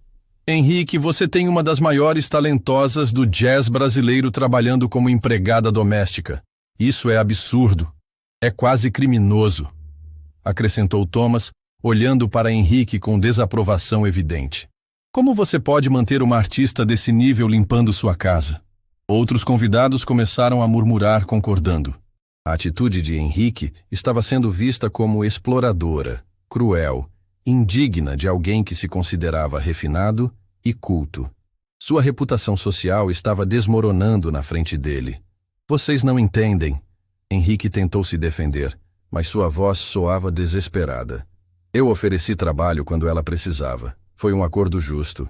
Henrique, você tem uma das maiores talentosas do jazz brasileiro trabalhando como empregada doméstica. Isso é absurdo. É quase criminoso, acrescentou Thomas, olhando para Henrique com desaprovação evidente. Como você pode manter uma artista desse nível limpando sua casa? Outros convidados começaram a murmurar concordando. A atitude de Henrique estava sendo vista como exploradora, cruel, indigna de alguém que se considerava refinado e culto. Sua reputação social estava desmoronando na frente dele. Vocês não entendem. Henrique tentou se defender, mas sua voz soava desesperada. Eu ofereci trabalho quando ela precisava. Foi um acordo justo.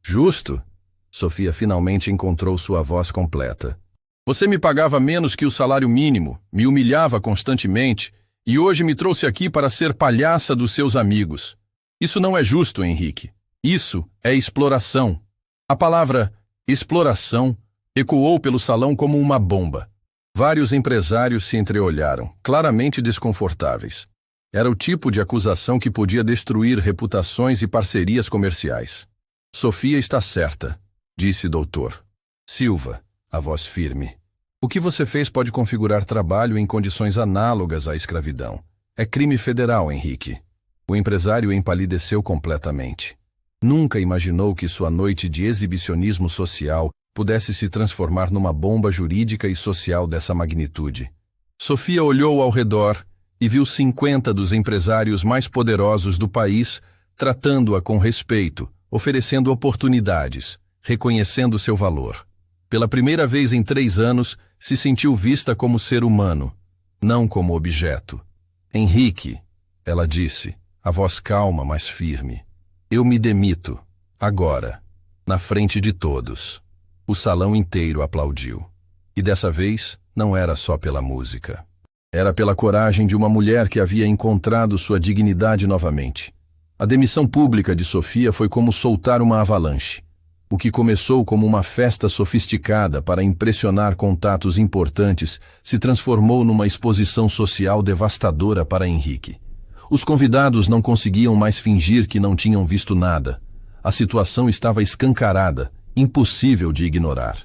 Justo? Sofia finalmente encontrou sua voz completa. Você me pagava menos que o salário mínimo, me humilhava constantemente, e hoje me trouxe aqui para ser palhaça dos seus amigos. Isso não é justo, Henrique. Isso é exploração. A palavra exploração ecoou pelo salão como uma bomba. Vários empresários se entreolharam, claramente desconfortáveis. Era o tipo de acusação que podia destruir reputações e parcerias comerciais. Sofia está certa, disse doutor. Silva, a voz firme. O que você fez pode configurar trabalho em condições análogas à escravidão. É crime federal, Henrique. O empresário empalideceu completamente. Nunca imaginou que sua noite de exibicionismo social pudesse se transformar numa bomba jurídica e social dessa magnitude. Sofia olhou ao redor e viu 50 dos empresários mais poderosos do país tratando-a com respeito, oferecendo oportunidades, reconhecendo seu valor. Pela primeira vez em 3 anos, se sentiu vista como ser humano, não como objeto. Henrique, ela disse, a voz calma, mas firme. Eu me demito, agora, na frente de todos. O salão inteiro aplaudiu. E dessa vez, não era só pela música. Era pela coragem de uma mulher que havia encontrado sua dignidade novamente. A demissão pública de Sofia foi como soltar uma avalanche. O que começou como uma festa sofisticada para impressionar contatos importantes se transformou numa exposição social devastadora para Henrique. Os convidados não conseguiam mais fingir que não tinham visto nada. A situação estava escancarada, impossível de ignorar.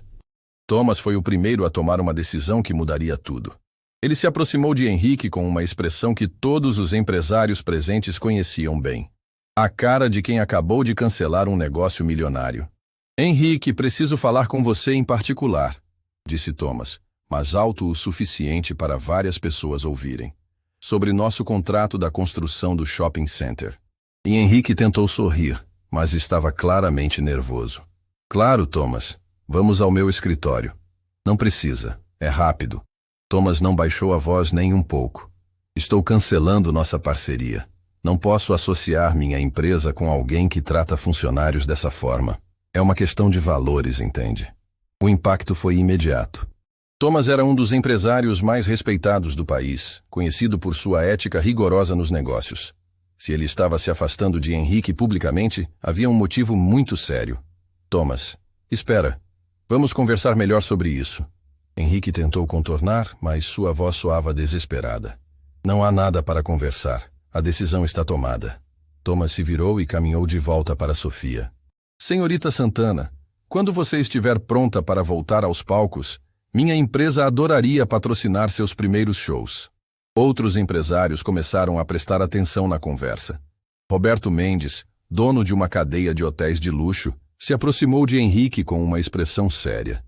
Thomas foi o primeiro a tomar uma decisão que mudaria tudo. Ele se aproximou de Henrique com uma expressão que todos os empresários presentes conheciam bem. A cara de quem acabou de cancelar um negócio milionário. Henrique, preciso falar com você em particular, disse Thomas, mas alto o suficiente para várias pessoas ouvirem. Sobre nosso contrato da construção do shopping center. E Henrique tentou sorrir, mas estava claramente nervoso. Claro, Thomas. Vamos ao meu escritório. Não precisa. É rápido. Thomas não baixou a voz nem um pouco. Estou cancelando nossa parceria. Não posso associar minha empresa com alguém que trata funcionários dessa forma. É uma questão de valores, entende? O impacto foi imediato. Thomas era um dos empresários mais respeitados do país, conhecido por sua ética rigorosa nos negócios. Se ele estava se afastando de Henrique publicamente, havia um motivo muito sério. Thomas, espera. Vamos conversar melhor sobre isso. Henrique tentou contornar, mas sua voz soava desesperada. Não há nada para conversar. A decisão está tomada. Thomas se virou e caminhou de volta para Sofia. Senhorita Santana, quando você estiver pronta para voltar aos palcos, minha empresa adoraria patrocinar seus primeiros shows. Outros empresários começaram a prestar atenção na conversa. Roberto Mendes, dono de uma cadeia de hotéis de luxo, se aproximou de Henrique com uma expressão séria.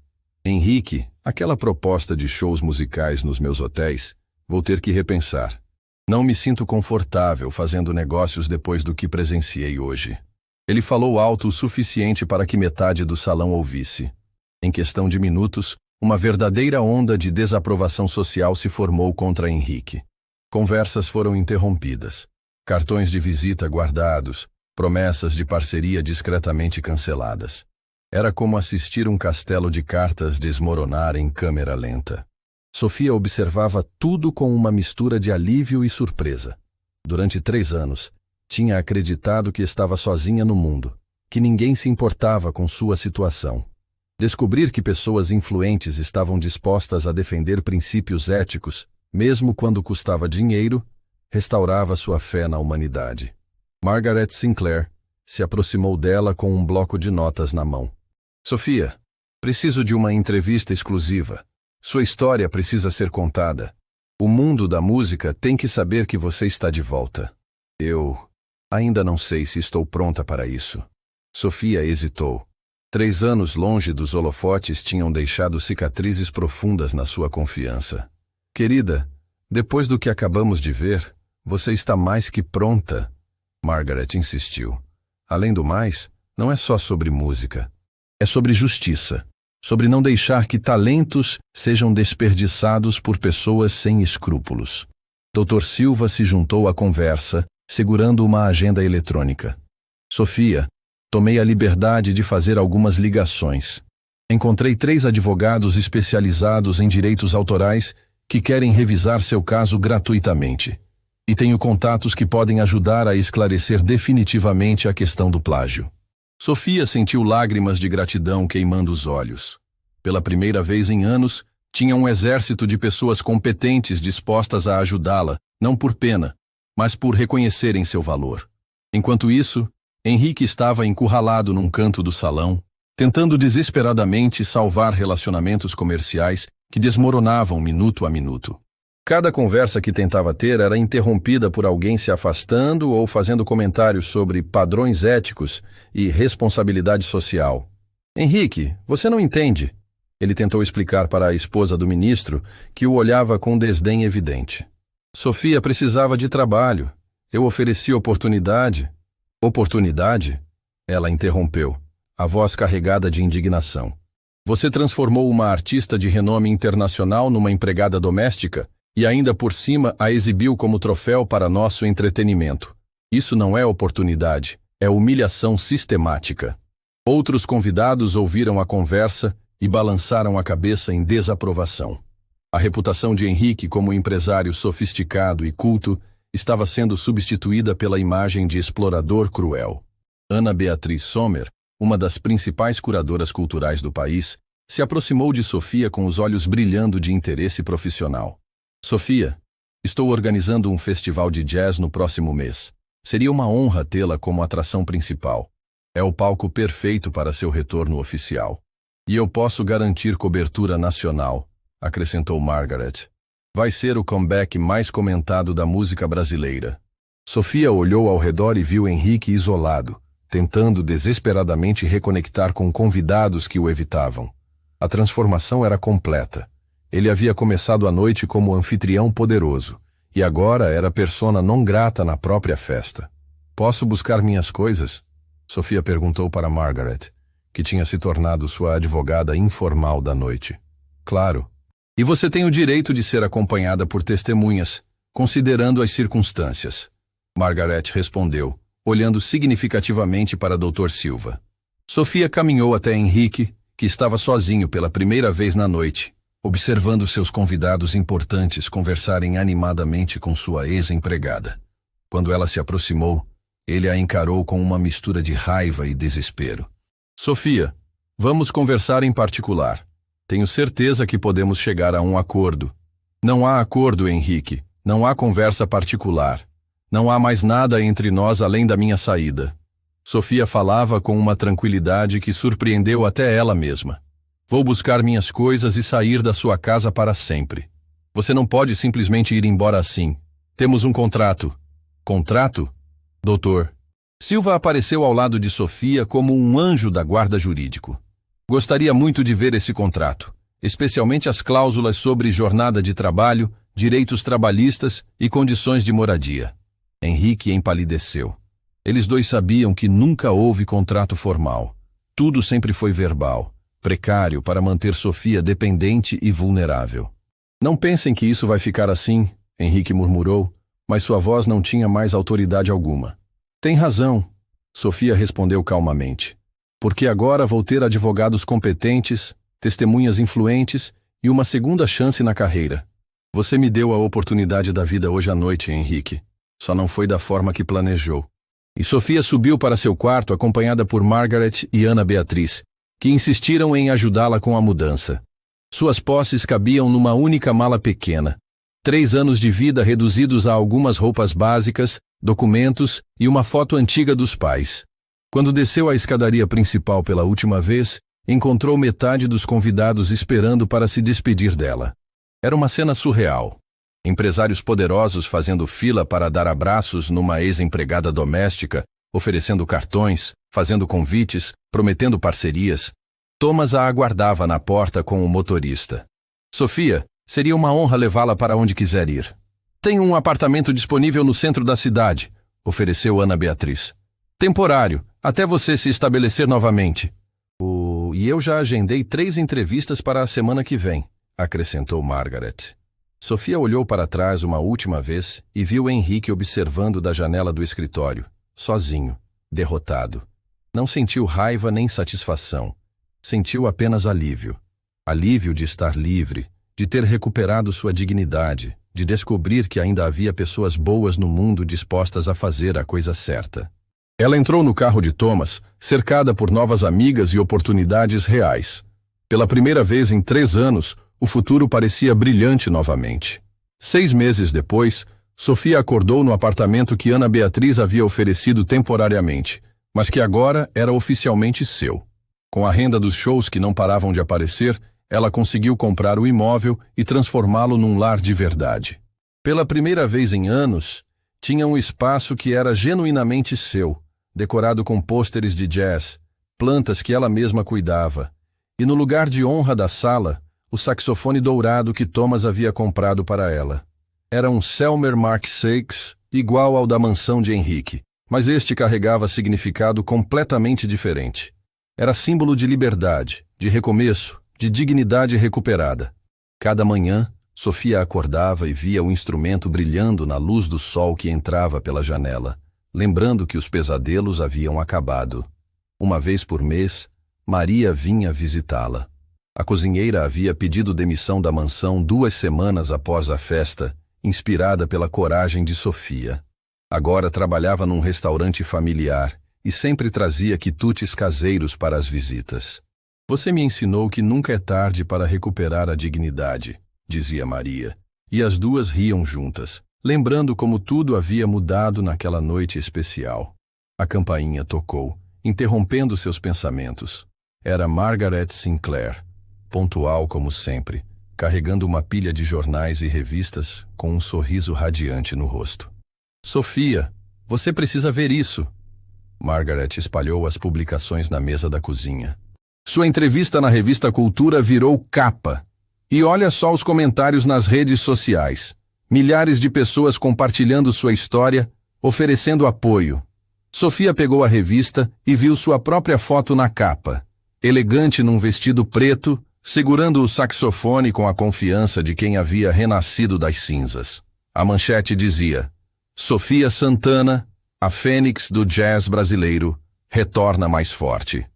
Henrique, aquela proposta de shows musicais nos meus hotéis, vou ter que repensar. Não me sinto confortável fazendo negócios depois do que presenciei hoje. Ele falou alto o suficiente para que metade do salão ouvisse. Em questão de minutos, uma verdadeira onda de desaprovação social se formou contra Henrique. Conversas foram interrompidas. Cartões de visita guardados, promessas de parceria discretamente canceladas. Era como assistir um castelo de cartas desmoronar em câmera lenta. Sofia observava tudo com uma mistura de alívio e surpresa. Durante 3 anos, tinha acreditado que estava sozinha no mundo, que ninguém se importava com sua situação. Descobrir que pessoas influentes estavam dispostas a defender princípios éticos, mesmo quando custava dinheiro, restaurava sua fé na humanidade. Margaret Sinclair se aproximou dela com um bloco de notas na mão. Sofia, preciso de uma entrevista exclusiva. Sua história precisa ser contada. O mundo da música tem que saber que você está de volta. Eu ainda não sei se estou pronta para isso. Sofia hesitou. 3 anos longe dos holofotes tinham deixado cicatrizes profundas na sua confiança. Querida, depois do que acabamos de ver, você está mais que pronta. Margaret insistiu. Além do mais, não é só sobre música. É sobre justiça. Sobre não deixar que talentos sejam desperdiçados por pessoas sem escrúpulos. Dr. Silva se juntou à conversa, segurando uma agenda eletrônica. Sofia, tomei a liberdade de fazer algumas ligações. Encontrei 3 advogados especializados em direitos autorais que querem revisar seu caso gratuitamente. E tenho contatos que podem ajudar a esclarecer definitivamente a questão do plágio. Sofia sentiu lágrimas de gratidão queimando os olhos. Pela primeira vez em anos, tinha um exército de pessoas competentes dispostas a ajudá-la, não por pena, mas por reconhecerem seu valor. Enquanto isso, Henrique estava encurralado num canto do salão, tentando desesperadamente salvar relacionamentos comerciais que desmoronavam minuto a minuto. Cada conversa que tentava ter era interrompida por alguém se afastando ou fazendo comentários sobre padrões éticos e responsabilidade social. Henrique, você não entende. Ele tentou explicar para a esposa do ministro, que o olhava com desdém evidente. Sofia precisava de trabalho. Eu ofereci oportunidade. Oportunidade? Ela interrompeu, a voz carregada de indignação. Você transformou uma artista de renome internacional numa empregada doméstica e ainda por cima a exibiu como troféu para nosso entretenimento. Isso não é oportunidade, é humilhação sistemática. Outros convidados ouviram a conversa e balançaram a cabeça em desaprovação. A reputação de Henrique como empresário sofisticado e culto estava sendo substituída pela imagem de explorador cruel. Ana Beatriz Sommer, uma das principais curadoras culturais do país, se aproximou de Sofia com os olhos brilhando de interesse profissional. Sofia, estou organizando um festival de jazz no próximo mês. Seria uma honra tê-la como atração principal. É o palco perfeito para seu retorno oficial. E eu posso garantir cobertura nacional, acrescentou Margaret. Vai ser o comeback mais comentado da música brasileira. Sofia olhou ao redor e viu Henrique isolado, tentando desesperadamente reconectar com convidados que o evitavam. A transformação era completa. Ele havia começado a noite como anfitrião poderoso, e agora era persona non grata na própria festa. Posso buscar minhas coisas? Sofia perguntou para Margaret, que tinha se tornado sua advogada informal da noite. Claro. E você tem o direito de ser acompanhada por testemunhas, considerando as circunstâncias. Margaret respondeu, olhando significativamente para Dr. Silva. Sofia caminhou até Henrique, que estava sozinho pela primeira vez na noite, observando seus convidados importantes conversarem animadamente com sua ex-empregada. Quando ela se aproximou, ele a encarou com uma mistura de raiva e desespero. Sofia, vamos conversar em particular. Tenho certeza que podemos chegar a um acordo. Não há acordo, Henrique. Não há conversa particular. Não há mais nada entre nós além da minha saída. Sofia falava com uma tranquilidade que surpreendeu até ela mesma. Vou buscar minhas coisas e sair da sua casa para sempre. Você não pode simplesmente ir embora assim. Temos um contrato. Contrato? Doutor. Silva apareceu ao lado de Sofia como um anjo da guarda jurídico. Gostaria muito de ver esse contrato, especialmente as cláusulas sobre jornada de trabalho, direitos trabalhistas e condições de moradia. Henrique empalideceu. Eles dois sabiam que nunca houve contrato formal. Tudo sempre foi verbal, precário para manter Sofia dependente e vulnerável. Não pensem que isso vai ficar assim, Henrique murmurou, mas sua voz não tinha mais autoridade alguma. Tem razão, Sofia respondeu calmamente. Porque agora vou ter advogados competentes, testemunhas influentes e uma segunda chance na carreira. Você me deu a oportunidade da vida hoje à noite, Henrique. Só não foi da forma que planejou. E Sofia subiu para seu quarto acompanhada por Margaret e Ana Beatriz, que insistiram em ajudá-la com a mudança. Suas posses cabiam numa única mala pequena. 3 anos de vida reduzidos a algumas roupas básicas, documentos e uma foto antiga dos pais. Quando desceu a escadaria principal pela última vez, encontrou metade dos convidados esperando para se despedir dela. Era uma cena surreal. Empresários poderosos fazendo fila para dar abraços numa ex-empregada doméstica, oferecendo cartões, fazendo convites, prometendo parcerias. Thomas a aguardava na porta com o motorista. Sofia, seria uma honra levá-la para onde quiser ir. Tem um apartamento disponível no centro da cidade, ofereceu Ana Beatriz. Temporário, até você se estabelecer novamente. E eu já agendei 3 entrevistas para a semana que vem, acrescentou Margaret. Sofia olhou para trás uma última vez e viu Henrique observando da janela do escritório, sozinho, derrotado. Não sentiu raiva nem satisfação. Sentiu apenas alívio. Alívio de estar livre, de ter recuperado sua dignidade, de descobrir que ainda havia pessoas boas no mundo dispostas a fazer a coisa certa. Ela entrou no carro de Thomas, cercada por novas amigas e oportunidades reais. Pela primeira vez em 3 anos, o futuro parecia brilhante novamente. 6 meses depois, Sofia acordou no apartamento que Ana Beatriz havia oferecido temporariamente, mas que agora era oficialmente seu. Com a renda dos shows que não paravam de aparecer, ela conseguiu comprar o imóvel e transformá-lo num lar de verdade. Pela primeira vez em anos, tinha um espaço que era genuinamente seu, decorado com pôsteres de jazz, plantas que ela mesma cuidava, e no lugar de honra da sala, o saxofone dourado que Thomas havia comprado para ela. Era um Selmer Mark VI, igual ao da mansão de Henrique, mas este carregava significado completamente diferente. Era símbolo de liberdade, de recomeço, de dignidade recuperada. Cada manhã, Sofia acordava e via o instrumento brilhando na luz do sol que entrava pela janela, lembrando que os pesadelos haviam acabado. Uma vez por mês, Maria vinha visitá-la. A cozinheira havia pedido demissão da mansão 2 semanas após a festa, inspirada pela coragem de Sofia. Agora trabalhava num restaurante familiar e sempre trazia quitutes caseiros para as visitas. Você me ensinou que nunca é tarde para recuperar a dignidade, dizia Maria, e as duas riam juntas, lembrando como tudo havia mudado naquela noite especial. A campainha tocou, interrompendo seus pensamentos. Era Margaret Sinclair, pontual como sempre, carregando uma pilha de jornais e revistas com um sorriso radiante no rosto. Sofia, você precisa ver isso. Margaret espalhou as publicações na mesa da cozinha. Sua entrevista na revista Cultura virou capa. E olha só os comentários nas redes sociais. Milhares de pessoas compartilhando sua história, oferecendo apoio. Sofia pegou a revista e viu sua própria foto na capa. Elegante num vestido preto, segurando o saxofone com a confiança de quem havia renascido das cinzas. A manchete dizia: Sofia Santana, a fênix do jazz brasileiro, retorna mais forte.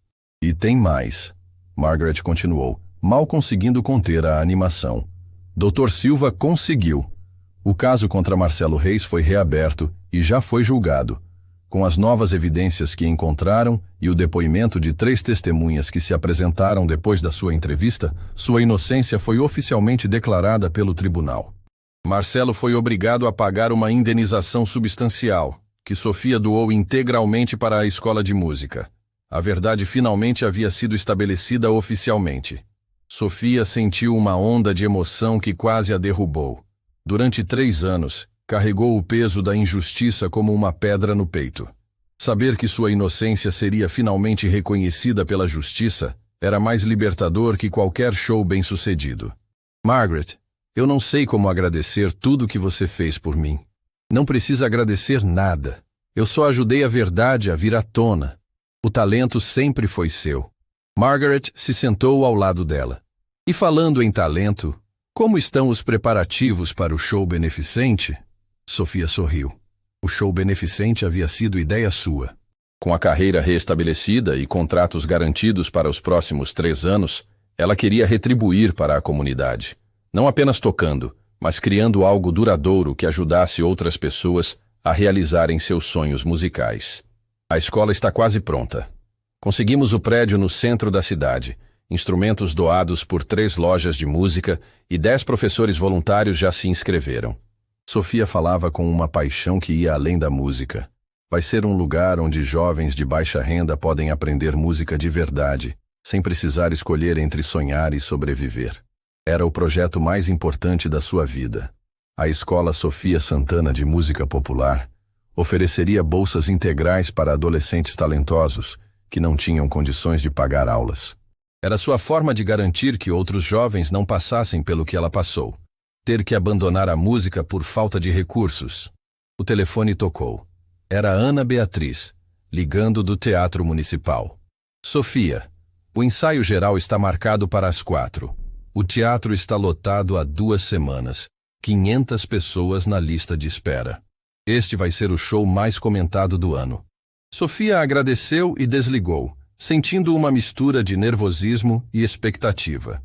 E tem mais. Margaret continuou, mal conseguindo conter a animação. Dr. Silva conseguiu. O caso contra Marcelo Reis foi reaberto e já foi julgado. Com as novas evidências que encontraram e o depoimento de 3 testemunhas que se apresentaram depois da sua entrevista, sua inocência foi oficialmente declarada pelo tribunal. Marcelo foi obrigado a pagar uma indenização substancial, que Sofia doou integralmente para a escola de música. A verdade finalmente havia sido estabelecida oficialmente. Sofia sentiu uma onda de emoção que quase a derrubou. Durante 3 anos, carregou o peso da injustiça como uma pedra no peito. Saber que sua inocência seria finalmente reconhecida pela justiça era mais libertador que qualquer show bem-sucedido. Margaret, eu não sei como agradecer tudo o que você fez por mim. Não precisa agradecer nada. Eu só ajudei a verdade a vir à tona. O talento sempre foi seu. Margaret se sentou ao lado dela. E falando em talento, como estão os preparativos para o show beneficente? Sofia sorriu. O show beneficente havia sido ideia sua. Com a carreira reestabelecida e contratos garantidos para os próximos 3 anos, ela queria retribuir para a comunidade. Não apenas tocando, mas criando algo duradouro que ajudasse outras pessoas a realizarem seus sonhos musicais. A escola está quase pronta. Conseguimos o prédio no centro da cidade, instrumentos doados por 3 lojas de música e 10 professores voluntários já se inscreveram. Sofia falava com uma paixão que ia além da música. Vai ser um lugar onde jovens de baixa renda podem aprender música de verdade, sem precisar escolher entre sonhar e sobreviver. Era o projeto mais importante da sua vida. A Escola Sofia Santana de Música Popular ofereceria bolsas integrais para adolescentes talentosos que não tinham condições de pagar aulas. Era sua forma de garantir que outros jovens não passassem pelo que ela passou. Ter que abandonar a música por falta de recursos. O telefone tocou. Era Ana Beatriz, ligando do Teatro Municipal. Sofia, o ensaio geral está marcado para as 4. O teatro está lotado há 2 semanas. 500 pessoas na lista de espera. Este vai ser o show mais comentado do ano. Sofia agradeceu e desligou, sentindo uma mistura de nervosismo e expectativa.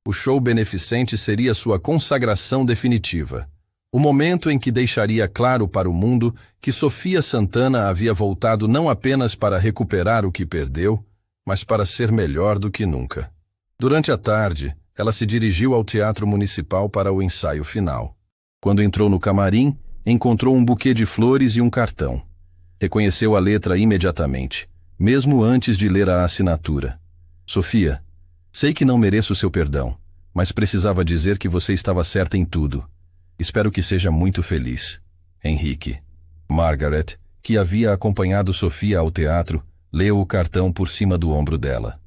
O show beneficente seria sua consagração definitiva. O momento em que deixaria claro para o mundo que Sofia Santana havia voltado não apenas para recuperar o que perdeu, mas para ser melhor do que nunca. Durante a tarde, ela se dirigiu ao Teatro Municipal para o ensaio final. Quando entrou no camarim, encontrou um buquê de flores e um cartão. Reconheceu a letra imediatamente, mesmo antes de ler a assinatura. Sofia, sei que não mereço seu perdão, mas precisava dizer que você estava certa em tudo. Espero que seja muito feliz. Henrique. Margaret, que havia acompanhado Sofia ao teatro, leu o cartão por cima do ombro dela.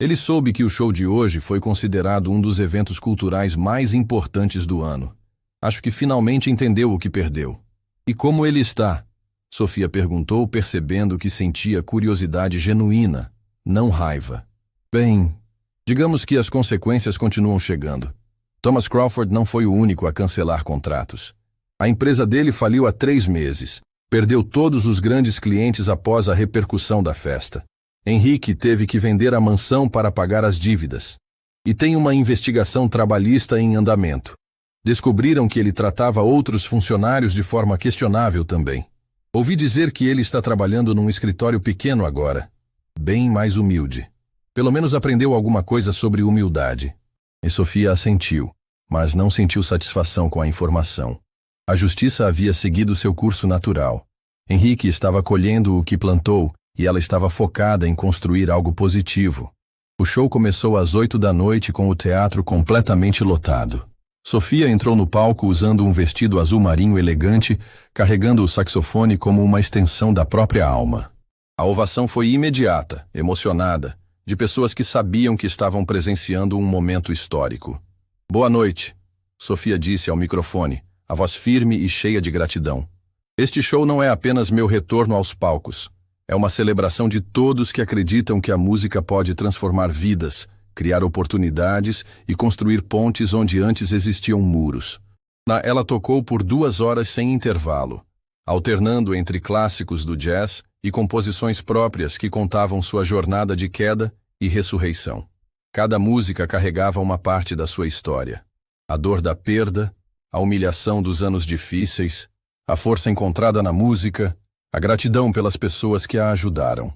Ele soube que o show de hoje foi considerado um dos eventos culturais mais importantes do ano. Acho que finalmente entendeu o que perdeu. E como ele está? Sofia perguntou, percebendo que sentia curiosidade genuína, não raiva. Bem, digamos que as consequências continuam chegando. Thomas Crawford não foi o único a cancelar contratos. A empresa dele faliu há 3 meses. Perdeu todos os grandes clientes após a repercussão da festa. Henrique teve que vender a mansão para pagar as dívidas. E tem uma investigação trabalhista em andamento. Descobriram que ele tratava outros funcionários de forma questionável também. Ouvi dizer que ele está trabalhando num escritório pequeno agora, bem mais humilde. Pelo menos aprendeu alguma coisa sobre humildade. E Sofia assentiu, mas não sentiu satisfação com a informação. A justiça havia seguido seu curso natural. Henrique estava colhendo o que plantou e ela estava focada em construir algo positivo. O show começou às 8 da noite com o teatro completamente lotado. Sofia entrou no palco usando um vestido azul marinho elegante, carregando o saxofone como uma extensão da própria alma. A ovação foi imediata, emocionada, de pessoas que sabiam que estavam presenciando um momento histórico. Boa noite, Sofia disse ao microfone, a voz firme e cheia de gratidão. Este show não é apenas meu retorno aos palcos. É uma celebração de todos que acreditam que a música pode transformar vidas, criar oportunidades e construir pontes onde antes existiam muros. Ela tocou por 2 horas sem intervalo, alternando entre clássicos do jazz e composições próprias que contavam sua jornada de queda e ressurreição. Cada música carregava uma parte da sua história. A dor da perda, a humilhação dos anos difíceis, a força encontrada na música, a gratidão pelas pessoas que a ajudaram.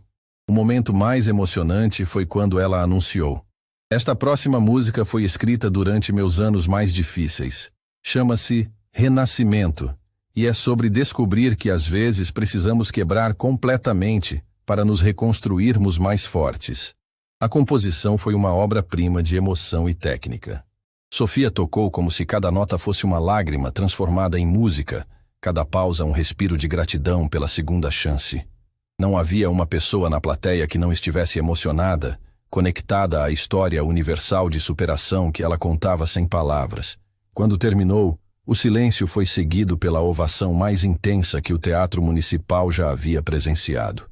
O momento mais emocionante foi quando ela anunciou: esta próxima música foi escrita durante meus anos mais difíceis. Chama-se Renascimento e é sobre descobrir que às vezes precisamos quebrar completamente para nos reconstruirmos mais fortes. A composição foi uma obra-prima de emoção e técnica. Sofia tocou como se cada nota fosse uma lágrima transformada em música, cada pausa um respiro de gratidão pela segunda chance. Não havia uma pessoa na plateia que não estivesse emocionada, conectada à história universal de superação que ela contava sem palavras. Quando terminou, o silêncio foi seguido pela ovação mais intensa que o Teatro Municipal já havia presenciado.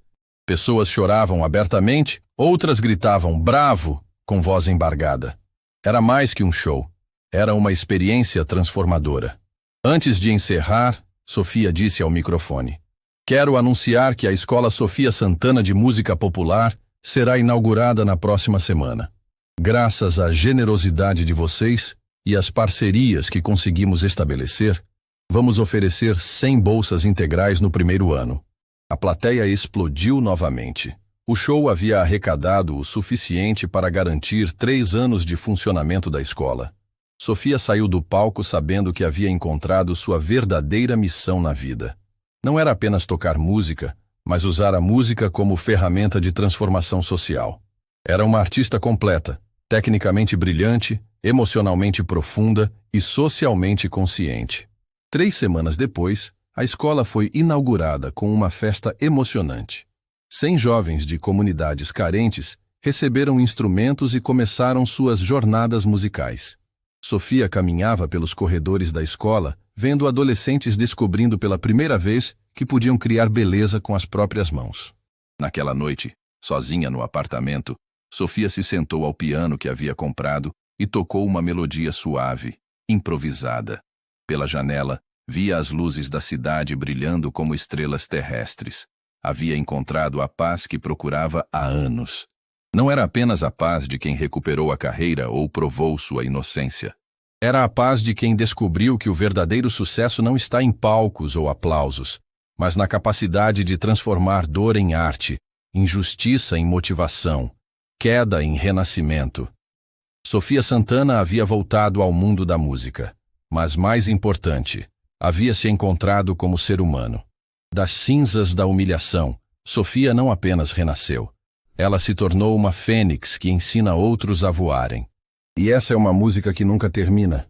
Pessoas choravam abertamente, outras gritavam "Bravo!" com voz embargada. Era mais que um show. Era uma experiência transformadora. Antes de encerrar, Sofia disse ao microfone: quero anunciar que a Escola Sofia Santana de Música Popular será inaugurada na próxima semana. Graças à generosidade de vocês e às parcerias que conseguimos estabelecer, vamos oferecer 100 bolsas integrais no primeiro ano. A plateia explodiu novamente. O show havia arrecadado o suficiente para garantir 3 anos de funcionamento da escola. Sofia saiu do palco sabendo que havia encontrado sua verdadeira missão na vida. Não era apenas tocar música, mas usar a música como ferramenta de transformação social. Era uma artista completa, tecnicamente brilhante, emocionalmente profunda e socialmente consciente. 3 semanas depois, a escola foi inaugurada com uma festa emocionante. 100 jovens de comunidades carentes receberam instrumentos e começaram suas jornadas musicais. Sofia caminhava pelos corredores da escola, vendo adolescentes descobrindo pela primeira vez que podiam criar beleza com as próprias mãos. Naquela noite, sozinha no apartamento, Sofia se sentou ao piano que havia comprado e tocou uma melodia suave, improvisada. Pela janela, via as luzes da cidade brilhando como estrelas terrestres. Havia encontrado a paz que procurava há anos. Não era apenas a paz de quem recuperou a carreira ou provou sua inocência. Era a paz de quem descobriu que o verdadeiro sucesso não está em palcos ou aplausos, mas na capacidade de transformar dor em arte, injustiça em motivação, queda em renascimento. Sofia Santana havia voltado ao mundo da música, mas mais importante, havia se encontrado como ser humano. Das cinzas da humilhação, Sofia não apenas renasceu. Ela se tornou uma fênix que ensina outros a voarem. E essa é uma música que nunca termina.